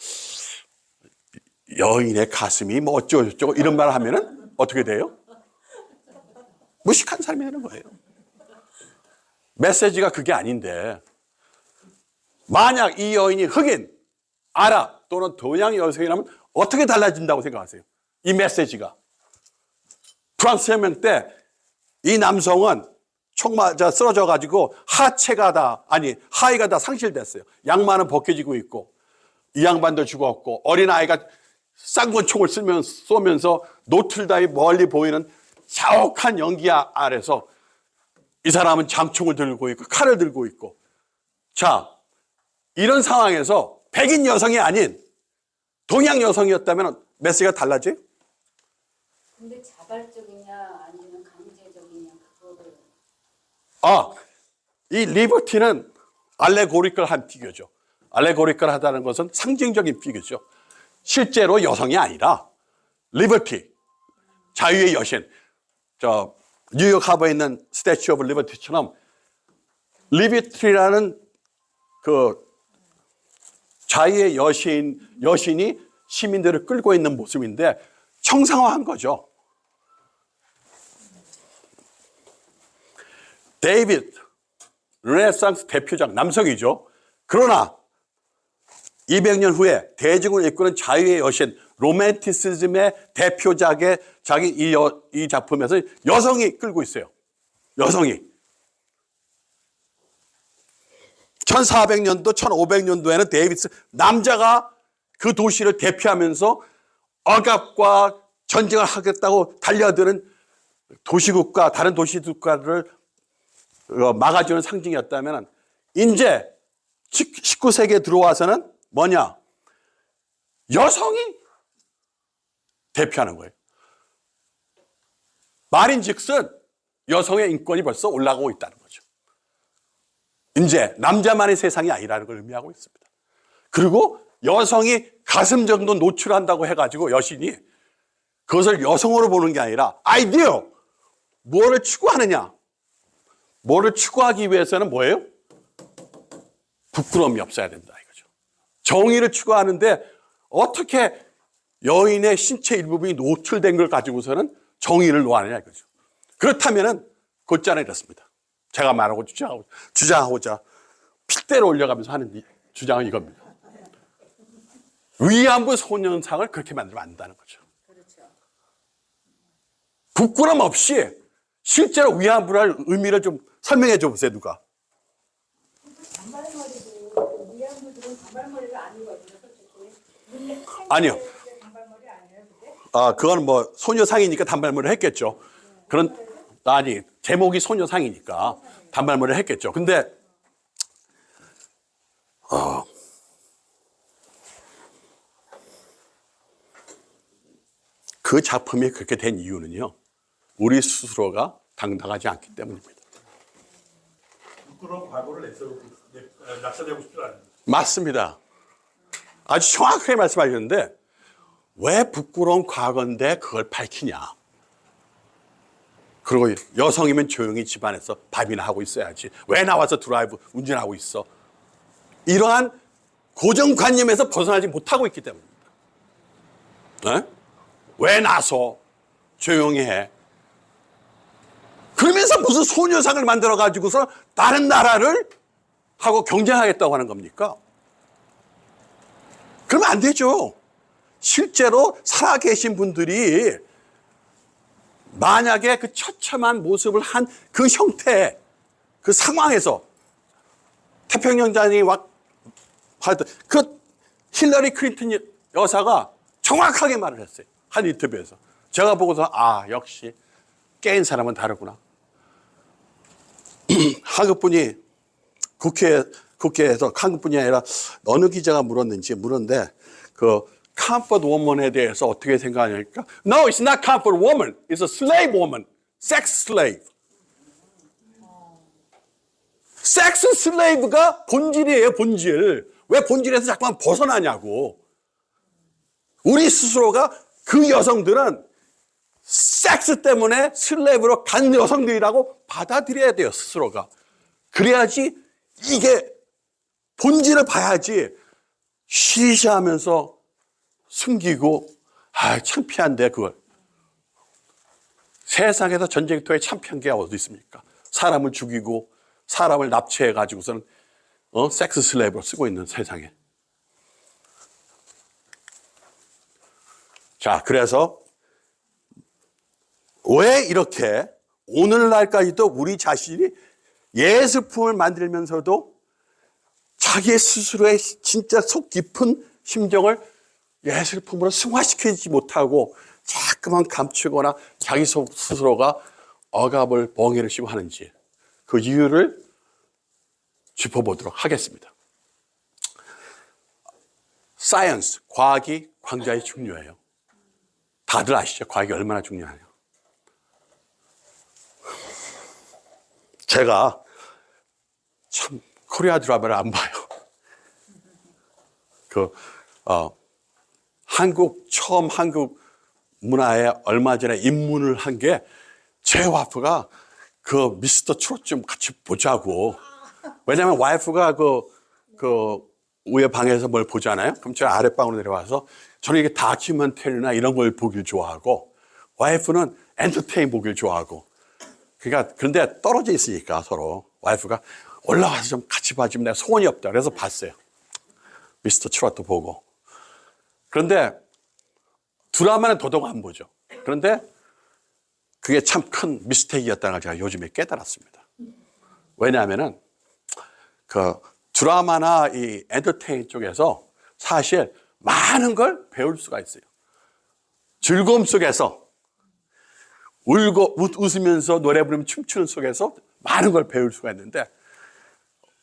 여인의 가슴이 뭐 어쩌고저쩌고 이런 말을 하면은 어떻게 돼요? 무식한 사람이 되는 거예요. 메시지가 그게 아닌데, 만약 이 여인이 흑인, 아랍 또는 동양 여성이라면 어떻게 달라진다고 생각하세요? 이 메시지가. 프랑스 혁명 때 이 남성은 총 맞아 쓰러져 가지고 하체가 다, 아니 하의가 다 상실됐어요. 양말은 벗겨지고 있고 이 양반도 죽었고 어린아이가 쌍권총을 쏘면서 노틀다이 멀리 보이는 자욱한 연기 아래서 이 사람은 장총을 들고 있고 칼을 들고 있고, 자, 이런 상황에서 백인 여성이 아닌 동양 여성이었다면 메시지가 달라져요? 근데 자발적이냐 아니면 강제적이냐 그거를. 이 리버티는 알레고리컬한 피규어죠. 알레고리컬하다는 것은 상징적인 피규어죠. 실제로 여성이 아니라 리버티, 자유의 여신. 뉴욕 하버에 있는 스태츄 오브 리버티처럼 리버티라는 그 자유의 여신이 시민들을 끌고 있는 모습인데 청상화한 거죠. 데이빗, 르네상스 대표작 남성이죠. 그러나 200년 후에 대중을 이끄는 자유의 여신, 로맨티시즘의 대표작의 이 작품에서 여성이 끌고 있어요. 여성이. 1400년도, 1500년도에는 데이비스, 남자가 그 도시를 대표하면서 억압과 전쟁을 하겠다고 달려드는 도시국가, 다른 도시국가를 막아주는 상징이었다면, 이제 19세기에 들어와서는 뭐냐? 여성이 대표하는 거예요. 말인즉슨 여성의 인권이 벌써 올라가고 있다는 거죠. 이제 남자만의 세상이 아니라는 걸 의미하고 있습니다. 그리고 여성이 가슴 정도 노출한다고 해가지고 여신이 그것을 여성으로 보는 게 아니라 아이디어! 뭐를 추구하느냐? 뭐를 추구하기 위해서는 뭐예요? 부끄러움이 없어야 된다 이거죠. 정의를 추구하는데 어떻게 여인의 신체 일부분이 노출된 걸 가지고서는 정의를 노하느냐 이거죠. 그렇다면은 곧자는 이렇습니다. 제가 말하고 주장하고자 핏대를 올려가면서 하는 주장은 이겁니다. 위안부 소년상을 그렇게 만들면 안 된다는 거죠. 부끄럼 없이 실제로 위안부를 의미를 좀 설명해 줘 보세요, 누가. 단발머리도 위안부들은 단발머리를 안 입어요, 솔직히. 아니요. 단발머리 아니에요, 그게? 그건 뭐 소녀상이니까 단발머리를 했겠죠. 아니, 제목이 소녀상이니까 단발머리를 했겠죠. 근데 그 작품이 그렇게 된 이유는요. 우리 스스로가 당당하지 않기 때문입니다. 부끄러운 과거를 낙서되고 싶지 않아요. 맞습니다. 아주 정확하게 말씀하셨는데 왜 부끄러운 과거인데 그걸 밝히냐. 그리고 여성이면 조용히 집안에서 밥이나 하고 있어야지. 왜 나와서 드라이브 운전하고 있어. 이러한 고정관념에서 벗어나지 못하고 있기 때문입니다. 네? 왜 나서 조용히 해. 그러면서 무슨 소녀상을 만들어가지고서 다른 나라를 하고 경쟁하겠다고 하는 겁니까? 그러면 안 되죠. 실제로 살아계신 분들이 만약에 그 처참한 모습을 한 그 형태, 그 상황에서 태평양전이 그 힐러리 클린턴 여사가 정확하게 말을 했어요. 한 인터뷰에서. 제가 보고서 역시 깨인 사람은 다르구나. 한국분이 국회에서 한국분이 아니라 어느 기자가 물었는데 그 comfort woman에 대해서 어떻게 생각하냐니까 No, it's not comfort woman. It's a slave woman. Sex slave. 섹스 슬레이브가 본질이에요, 본질. 왜 본질에서 자꾸만 벗어나냐고. 우리 스스로가 그 여성들은 섹스 때문에 슬레이브로 간 여성들이라고 받아들여야 돼요, 스스로가. 그래야지 이게 본질을 봐야지 쉬쉬하면서 숨기고 창피한데 그걸. 세상에서 전쟁터에 창피한 게 어디 있습니까? 사람을 죽이고 사람을 납치해 가지고서는 섹스 슬레이브로 쓰고 있는 세상에. 자, 그래서 왜 이렇게 오늘날까지도 우리 자신이 예술품을 만들면서도 자기 스스로의 진짜 속 깊은 심정을 예술품으로 승화시키지 못하고 자꾸만 감추거나 자기 스스로가 억압을 멍해를 씌고 하는지 그 이유를 짚어보도록 하겠습니다. 사이언스, 과학이 굉장히 중요해요. 다들 아시죠? 과학이 얼마나 중요하냐. 제가 참 코리아 드라마를 안 봐요. 한국 문화에 얼마 전에 입문을 한 게 제 와이프가 그 미스터 트롯 좀 같이 보자고. 왜냐면 와이프가 그 위에 방에서 뭘 보잖아요. 그럼 제가 아랫방으로 내려와서 저는 이게 다큐멘터리나 이런 걸 보길 좋아하고 와이프는 엔터테인 보길 좋아하고. 그러니까 그런데 떨어져 있으니까 서로 와이프가 올라와서 좀 같이 봐주면 내가 소원이 없다. 그래서 봤어요. 미스터 트롯도 보고. 그런데 드라마는 더더욱 안 보죠. 그런데 그게 참 큰 미스테이크였다는 걸 제가 요즘에 깨달았습니다. 왜냐하면은 그 드라마나 이 엔터테인 쪽에서 사실 많은 걸 배울 수가 있어요. 즐거움 속에서 울고 웃으면서 노래 부르면 춤추는 속에서 많은 걸 배울 수가 있는데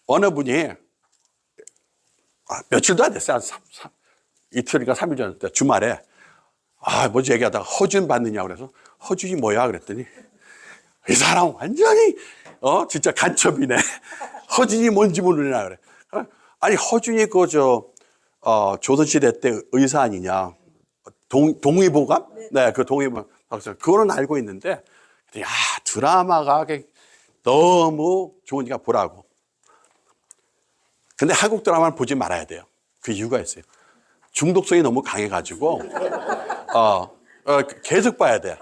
어느 분이 며칠도 안 됐어요. 이틀인가 3일 전 주말에 뭐지 얘기하다가 허준 받느냐고 그래서 허준이 뭐야 그랬더니 이 사람 완전히 진짜 간첩이네. 허준이 뭔지 모르나 그래. 아니 허준이 조선시대 때 의사 아니냐. 동의보감? 네, 그 동의보감. 그거는 알고 있는데 야 드라마가 너무 좋으니까 보라고. 근데 한국 드라마는 보지 말아야 돼요. 그 이유가 있어요. 중독성이 너무 강해가지고 계속 봐야 돼.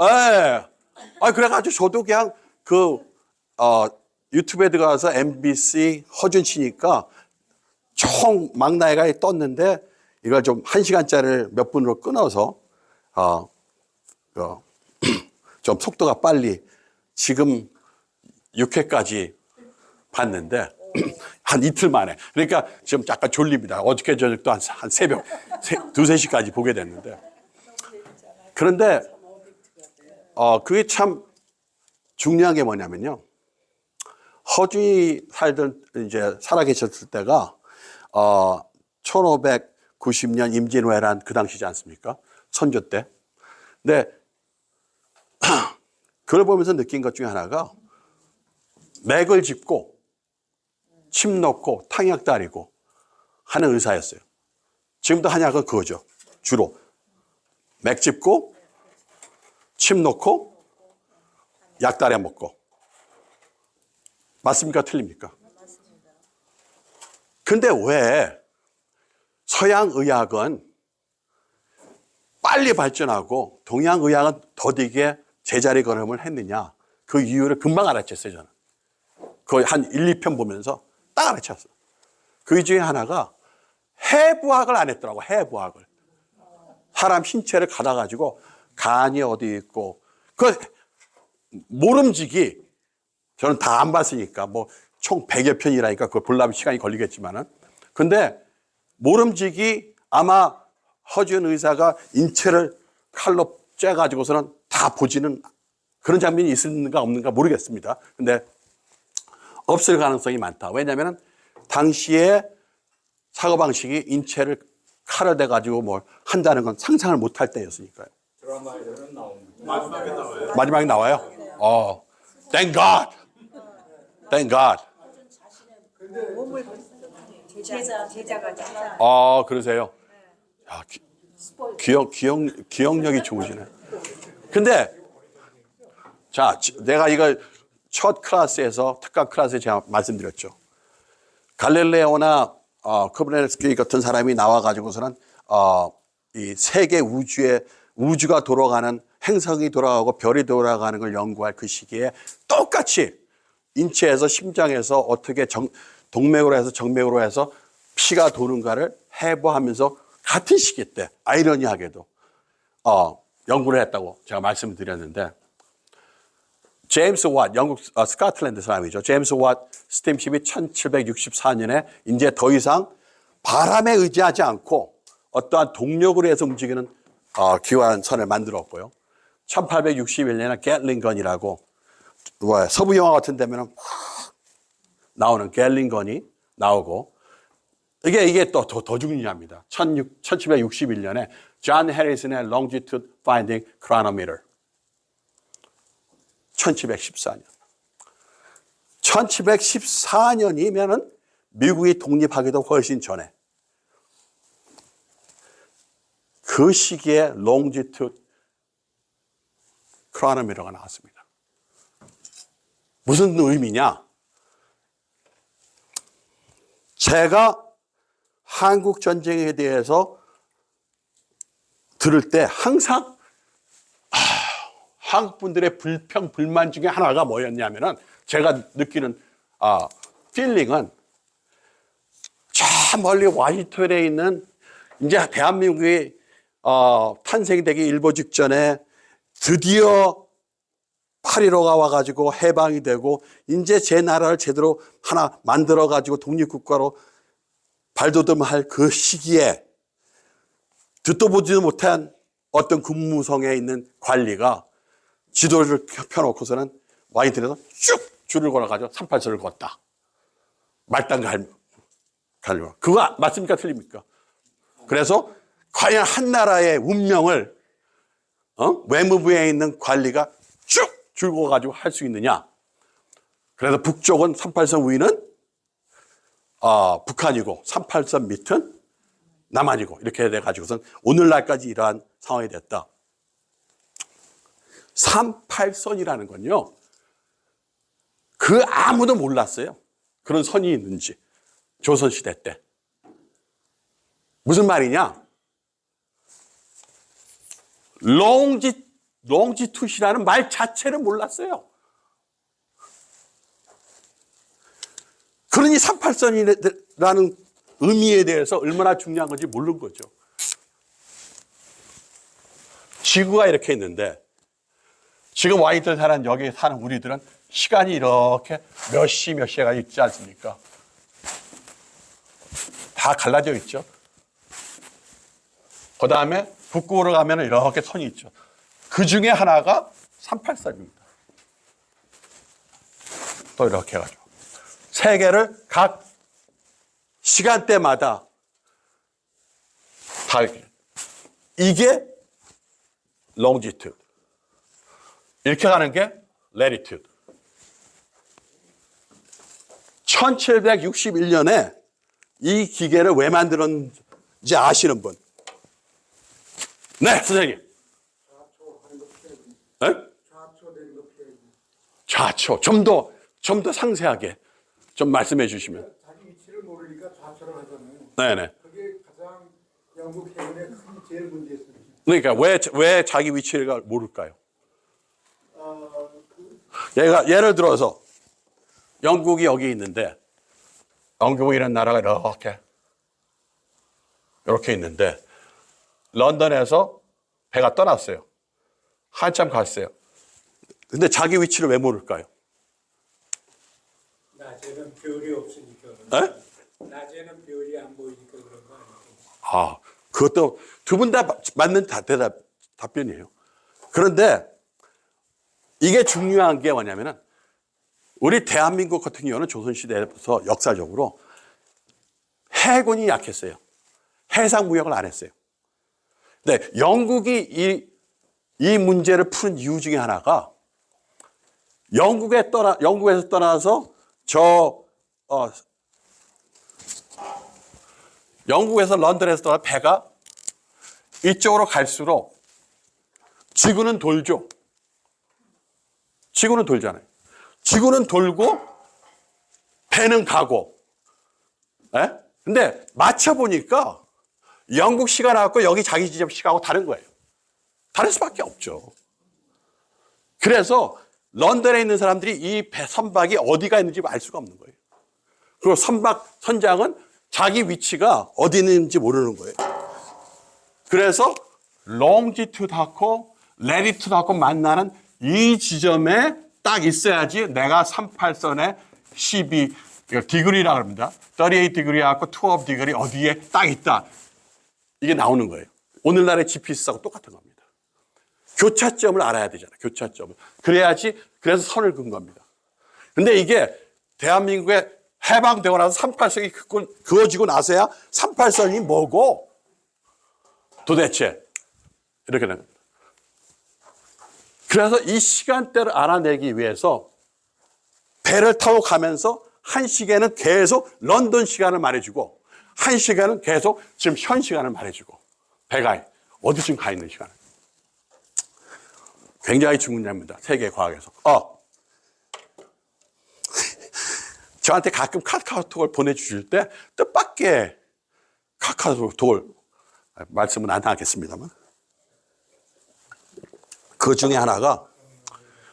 예. 그래가지고 저도 그냥 유튜브에 들어가서 MBC 허준 치니까 총 막나이가 떴는데 이걸 좀 1시간짜리를 몇 분으로 끊어서 좀 속도가 빨리 지금 6회까지 봤는데 한 이틀 만에. 그러니까 지금 약간 졸립니다. 어저께 저녁도 한 새벽 2-3시까지 보게 됐는데. 그런데 그게 참 중요한 게 뭐냐면요. 허준이 살아계셨을 때가 1590년 임진왜란 그 당시지 않습니까? 선조 때. 근데 그걸 보면서 느낀 것 중에 하나가 맥을 짚고 침 넣고 탕약 따리고 하는 의사였어요. 지금도 한약은 그거죠. 주로 맥 짚고 침 넣고 약 따려 먹고. 맞습니까? 틀립니까? 맞습니다. 근데 왜 서양 의학은 빨리 발전하고 동양 의학은 더디게 제자리 걸음을 했느냐. 그 이유를 금방 알아챘어요, 저는. 거의 한 1-2편 보면서 딱 알아챘어. 그 중에 하나가 해부학을 안 했더라고, 해부학을. 사람 신체를 가다가지고 간이 어디 있고, 그 모름지기, 저는 다 안 봤으니까, 총 100여 편이라니까 그걸 보려면 시간이 걸리겠지만은. 근데 모름지기 아마 허준 의사가 인체를 칼로 째가지고서는 다 보지는 그런 장면이 있는가 없는가 모르겠습니다. 근데 없을 가능성이 많다. 왜냐하면 당시에 사고방식이 인체를 칼을 대가지고 한다는 건 상상을 못할 때였으니까요. 드라마에서는 나옵니다. 마지막에 나와요. 마지막에 나와요? Thank God. Thank God. 제자가 그러세요? 야, 기억력이 좋으시네. 근데, 자, 내가 이걸 첫 클래스에서, 특강 클래스에 제가 말씀드렸죠. 갈릴레오나, 코페르니쿠스 같은 사람이 나와가지고서는, 이 세계 우주가 돌아가는, 행성이 돌아가고 별이 돌아가는 걸 연구할 그 시기에 똑같이 인체에서 심장에서 어떻게 동맥으로 해서 정맥으로 해서 피가 도는가를 해부하면서 같은 시기 때 아이러니하게도 연구를 했다고 제가 말씀을 드렸는데 제임스 왓, 영국 스코틀랜드 사람이죠. 제임스 왓 스팀십이 1764년에 이제 더 이상 바람에 의지하지 않고 어떠한 동력으로 해서 움직이는 기관선을 만들었고요. 1861년에 겟링건이라고 서부 영화 같은 데면 나오는 겟링건이 나오고 이게 또 더 중요합니다. 1761년에 존 해리슨의 Longitude Finding Chronometer 1714년. 1714년이면은 미국이 독립하기도 훨씬 전에 그 시기에 Longitude Chronometer가 나왔습니다. 무슨 의미냐? 제가 한국 전쟁에 대해서 들을 때 항상 한국 분들의 불평, 불만 중에 하나가 뭐였냐면은 제가 느끼는 필링은 저 멀리 와시턴에 있는 이제 대한민국이 탄생되기 일보 직전에 드디어 8.15가 와가지고 해방이 되고 이제 제 나라를 제대로 하나 만들어가지고 독립국가로 발돋움할 그 시기에 듣도 보지도 못한 어떤 근무성에 있는 관리가 지도를 펴놓고서는 와인틀에서 쭉 줄을 걸어가지고 38선을 걷다. 말단 갈려. 그거 맞습니까? 틀립니까? 그래서 과연 한 나라의 운명을 외무부에 있는 관리가 쭉 줄거가지고 할 수 있느냐. 그래서 북쪽은 38선 위는 북한이고 38선 밑은 남한이고 이렇게 돼가지고선 오늘날까지 이러한 상황이 됐다. 38선이라는 건요. 그 아무도 몰랐어요. 그런 선이 있는지. 조선시대 때. 무슨 말이냐? 롱지투시라는 말 자체를 몰랐어요. 그러니 38선이라는 의미에 대해서 얼마나 중요한 건지 모르는 거죠. 지구가 이렇게 있는데 지금 와이들 사는 여기 사는 우리들은 시간이 이렇게 몇 시가 있지 않습니까? 다 갈라져 있죠. 그 다음에 북극으로 가면 이렇게 선이 있죠. 그 중에 하나가 38선입니다. 또 이렇게 해가지고. 세계를 각 시간대마다 다 이렇게. 이게 longitude. 이렇게 가는 게 latitude. 1761년에 이 기계를 왜 만들었는지 아시는 분? 네, 선생님. 네? 좌초. 좀 더 상세하게 좀 말씀해 주시면. 자기 위치를 모르니까 좌초를 하잖아요. 네네. 그게 가장 영국 해군의 큰 제일 문제였습니다. 그러니까 왜 자기 위치를 모를까요? 예를 들어서 영국이 여기 있는데 영국이라는 나라가 이렇게 있는데 런던에서 배가 떠났어요. 한참 갔어요. 근데 자기 위치를 왜 모를까요? 낮에는 별이 없으니까. 에? 낮에는 별이 안 보이니까 그런 거 아니에요? 그것도 두 분 다 맞는 답변이에요. 그런데 이게 중요한 게 뭐냐면은 우리 대한민국 같은 경우는 조선시대부터 역사적으로 해군이 약했어요. 해상 무역을 안 했어요. 근데 영국이 이 문제를 푸는 이유 중에 하나가 영국에서 떠나서 영국에서 런던에서 떠나 배가 이쪽으로 갈수록 지구는 돌죠. 지구는 돌잖아요. 지구는 돌고 배는 가고. 예? 근데 맞춰보니까 영국 시가 나왔고 여기 자기 지점 시가하고 다른 거예요. 다를 수밖에 없죠. 그래서 런던에 있는 사람들이 이 배 선박이 어디가 있는지 알 수가 없는 거예요. 그리고 선장은 자기 위치가 어디 있는지 모르는 거예요. 그래서 longitude하고 latitude하고 만나는 이 지점에 딱 있어야지 내가 38선에 12 디그리라고 합니다. 38 디그리하고 12 디그리 어디에 딱 있다. 이게 나오는 거예요. 오늘날의 GPS하고 똑같은 겁니다. 교차점을 알아야 되잖아요. 교차점을. 그래서 선을 긋은 겁니다. 근데 이게 대한민국에 해방되고 나서 38선이 그어지고 나서야 38선이 뭐고 도대체 이렇게 된 겁니다. 그래서 이 시간대를 알아내기 위해서 배를 타고 가면서 한 시계는 계속 런던 시간을 말해주고 한 시간은 계속 지금 현 시간을 말해주고 배가 어디쯤 가 있는 시간을. 굉장히 중요합니다. 세계 과학에서. 저한테 가끔 카카오톡을 보내주실 때 뜻밖의 카카오톡을 말씀은 안 하겠습니다만 그 중에 하나가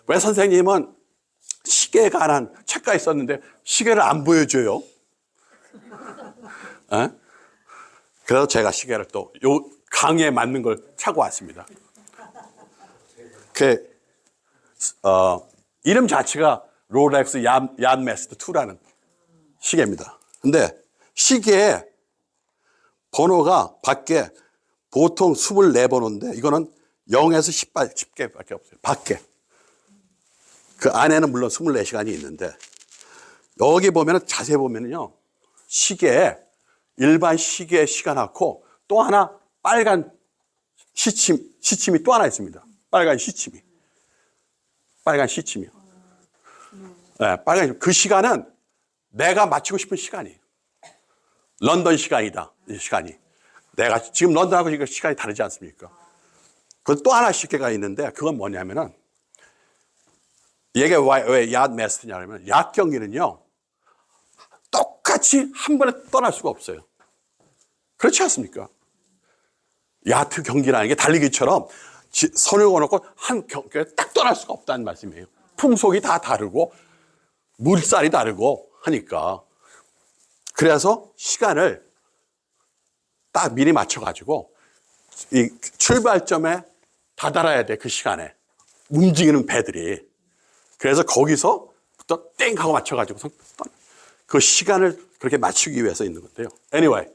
왜 선생님은 시계에 관한 책가 있었는데 시계를 안 보여줘요? 에? 그래서 제가 시계를 또 요 강의에 맞는 걸 차고 왔습니다. 이름 자체가 롤렉스 얀메스터 2라는 시계입니다. 근데 시계에 번호가 밖에 보통 24번호인데 이거는 0에서 10개밖에 없어요. 밖에. 그 안에는 물론 24시간이 있는데 여기 보면은 자세히 보면은요. 시계에 일반 시계 시간하고 또 하나 빨간 시침이 또 하나 있습니다. 빨간 시침이. 네, 그 시간은 내가 맞추고 싶은 시간이에요. 런던 시간이다, 이 시간이. 내가 지금 런던하고 지금 시간이 다르지 않습니까? 그건 또 하나씩가 있는데, 그건 뭐냐면은, 이게 왜 야트 메스터냐면, 야트 경기는요, 똑같이 한 번에 떠날 수가 없어요. 그렇지 않습니까? 야트 경기라는 게 달리기처럼 선을 그어놓고 한 경기에 딱 떠날 수가 없다는 말씀이에요. 풍속이 다 다르고, 물살이 다르고 하니까. 그래서 시간을 딱 미리 맞춰가지고, 이 출발점에 다다라야 돼, 그 시간에. 움직이는 배들이. 그래서 거기서부터 땡 하고 맞춰가지고 그 시간을 그렇게 맞추기 위해서 있는 건데요. Anyway,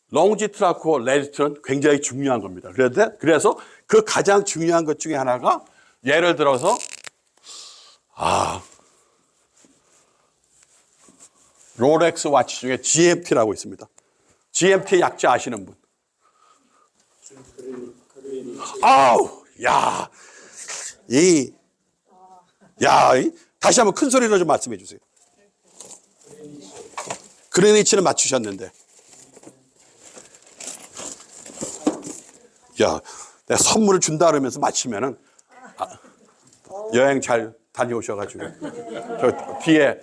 롱지트라고 레지트는 굉장히 중요한 겁니다. 그래서 그 가장 중요한 것 중에 하나가 예를 들어서 롤렉스 와치 중에 GMT라고 있습니다. GMT 약자 아시는 분? 아우, 야, 다시 한번 큰 소리로 좀 말씀해 주세요. 그리니치는 맞추셨는데. 야, 내가 선물을 준다 그러면서 맞히면은 여행 잘 다녀오셔가지고 저 뒤에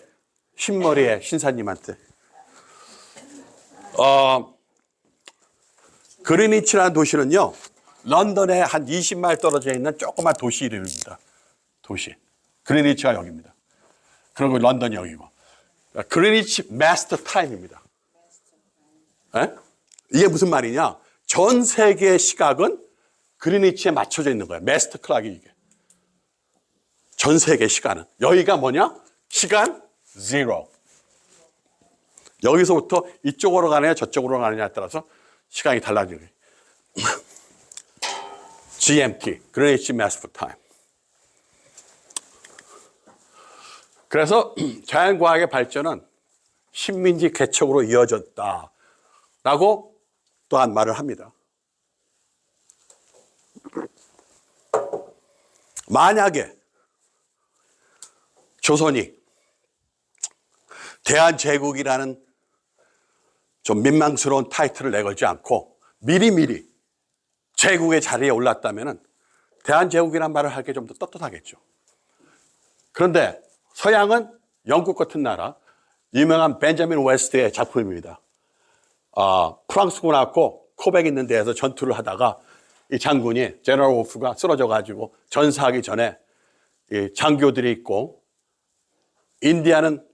흰머리에 신사님한테 그리니치라는 도시는요, 런던에 한 20마일 떨어져 있는 조그만 도시 이름입니다. 도시. 그리니치가 여기입니다. 그리고 런던이 여기고. 그리니치 마스터 타임입니다. 에? 이게 무슨 말이냐? 전 세계의 시각은 그리니치에 맞춰져 있는 거예요. 마스터 클락이 이게. 전 세계 시간은. 여기가 뭐냐? 시간 0. 여기서부터 이쪽으로 가느냐 저쪽으로 가느냐에 따라서 시간이 달라지는 거예요. GMT, 그리니치 마스터 타임. 그래서 자연과학의 발전은 식민지 개척으로 이어졌다라고 또한 말을 합니다. 만약에 조선이 대한제국이라는 좀 민망스러운 타이틀을 내걸지 않고 미리미리 제국의 자리에 올랐다면 대한제국이라는 말을 하기에 좀 더 떳떳하겠죠. 그런데 서양은 영국 같은 나라, 유명한 벤자민 웨스트의 작품입니다. 프랑스군 왔고 코백 있는 데에서 전투를 하다가 이 장군이 제너럴 호프가 쓰러져가지고 전사하기 전에 이 장교들이 있고, 인디아는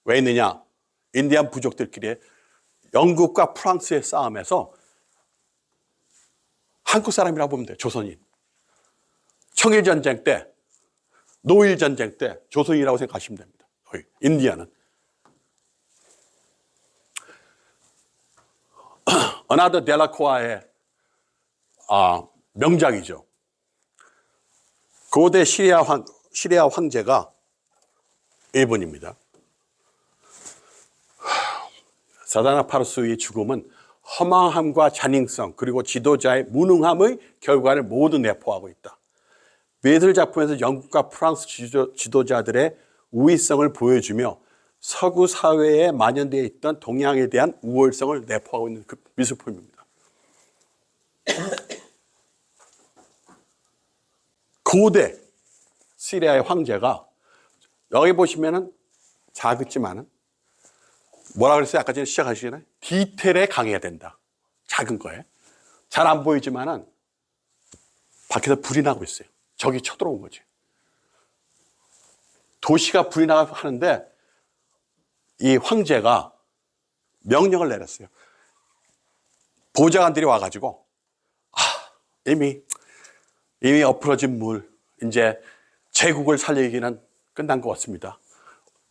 왜 있느냐? 인디안 부족들끼리 영국과 프랑스의 싸움에서 한국 사람이라고 보면 돼요. 조선인. 청일전쟁 때, 노일전쟁 때 조선인이라고 생각하시면 됩니다. 거의 인디아는. 어나더 델라코아의 명작이죠. 고대 시리아 황제가 이분입니다. 사다나파르스의 죽음은 허망함과 잔인성 그리고 지도자의 무능함의 결과를 모두 내포하고 있다. 미들 작품에서 영국과 프랑스 지도자들의 우위성을 보여주며 서구 사회에 만연되어 있던 동양에 대한 우월성을 내포하고 있는 그 미술품입니다. 고대 시리아의 황제가 여기 보시면은 작았지만은 뭐라 그랬어요? 아까 전에 시작하시기 전에 디테일에 강해야 된다. 작은 거에. 잘 안 보이지만은 밖에서 불이 나고 있어요. 적이 쳐들어온 거지. 도시가 불이 나고 하는데 이 황제가 명령을 내렸어요. 보좌관들이 와가지고 이미 엎어진 물, 이제 제국을 살리기는 끝난 것 같습니다.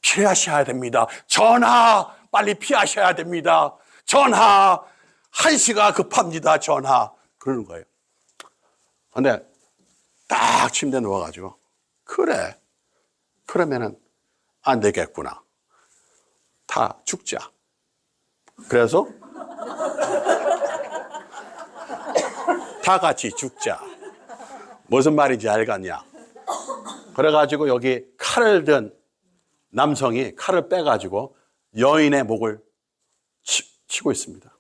피하셔야 됩니다. 전하, 빨리 피하셔야 됩니다. 전하, 한시가 급합니다. 전하. 그러는 거예요. 근데 딱 침대에 누워가지고 그래, 그러면은 안 되겠구나. 다 죽자. 그래서 다 같이 죽자. 무슨 말인지 알겠냐? 그래가지고 여기 칼을 든 남성이 칼을 빼가지고 여인의 목을 치고 있습니다.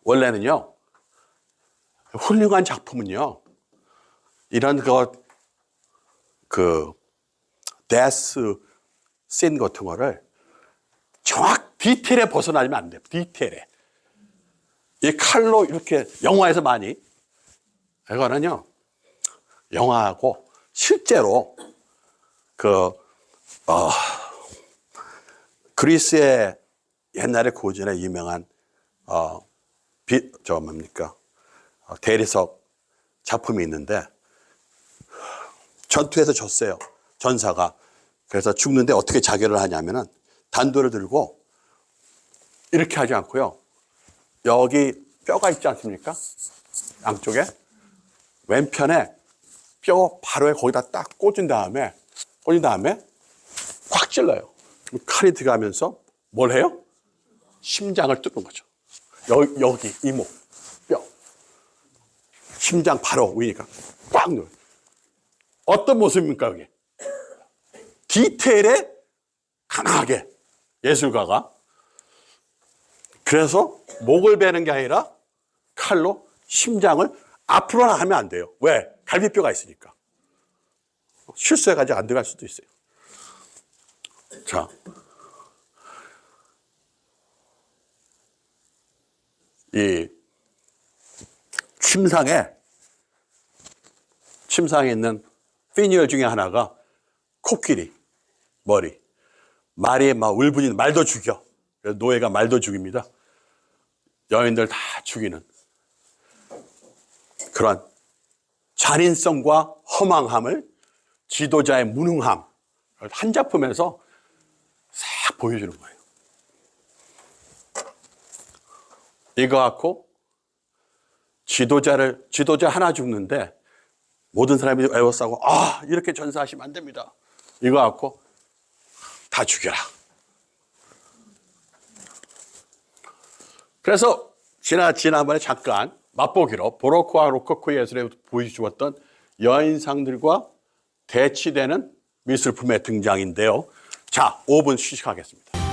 원래는요, 훌륭한 작품은요, 이런 데스 씬 같은 거를 디테일에 벗어나면 안 돼요. 디테일에. 이 칼로 이렇게 영화에서 많이, 이거는요, 영화하고 실제로 그리스의 옛날에 고전에 유명한 대리석 작품이 있는데 전투에서 졌어요. 전사가. 그래서 죽는데 어떻게 자결을 하냐면은 단도를 들고 이렇게 하지 않고요. 여기 뼈가 있지 않습니까? 양쪽에. 왼편에 뼈 바로에 거기다 딱 꽂은 다음에 확 찔러요. 칼이 들어가면서 뭘 해요? 심장을 뚫는 거죠. 여기 이목 뼈 심장 바로 위니까 꽉 눌러요. 어떤 모습입니까 그게? 디테일에 강하게 예술가가. 그래서 목을 베는 게 아니라 칼로 심장을 앞으로 하면 안 돼요. 왜? 갈비뼈가 있으니까. 실수해가지고 안 들어갈 수도 있어요. 자, 이 침상에 있는 피니얼 중에 하나가 코끼리 머리. 말이 막 울분이 말도 죽여. 그래서 노예가 말도 죽입니다. 여인들 다 죽이는 그런 잔인성과 허망함을, 지도자의 무능함 한 작품에서 싹 보여주는 거예요. 이거 갖고 지도자 하나 죽는데 모든 사람이 애워싸고 이렇게 전사하시면 안 됩니다. 이거 갖고 다 죽여라. 그래서 지난번에 잠깐 맛보기로 바로크와 로코코 예술에 보여주었던 여인상들과 대치되는 미술품의 등장인데요. 자, 5분 휴식하겠습니다.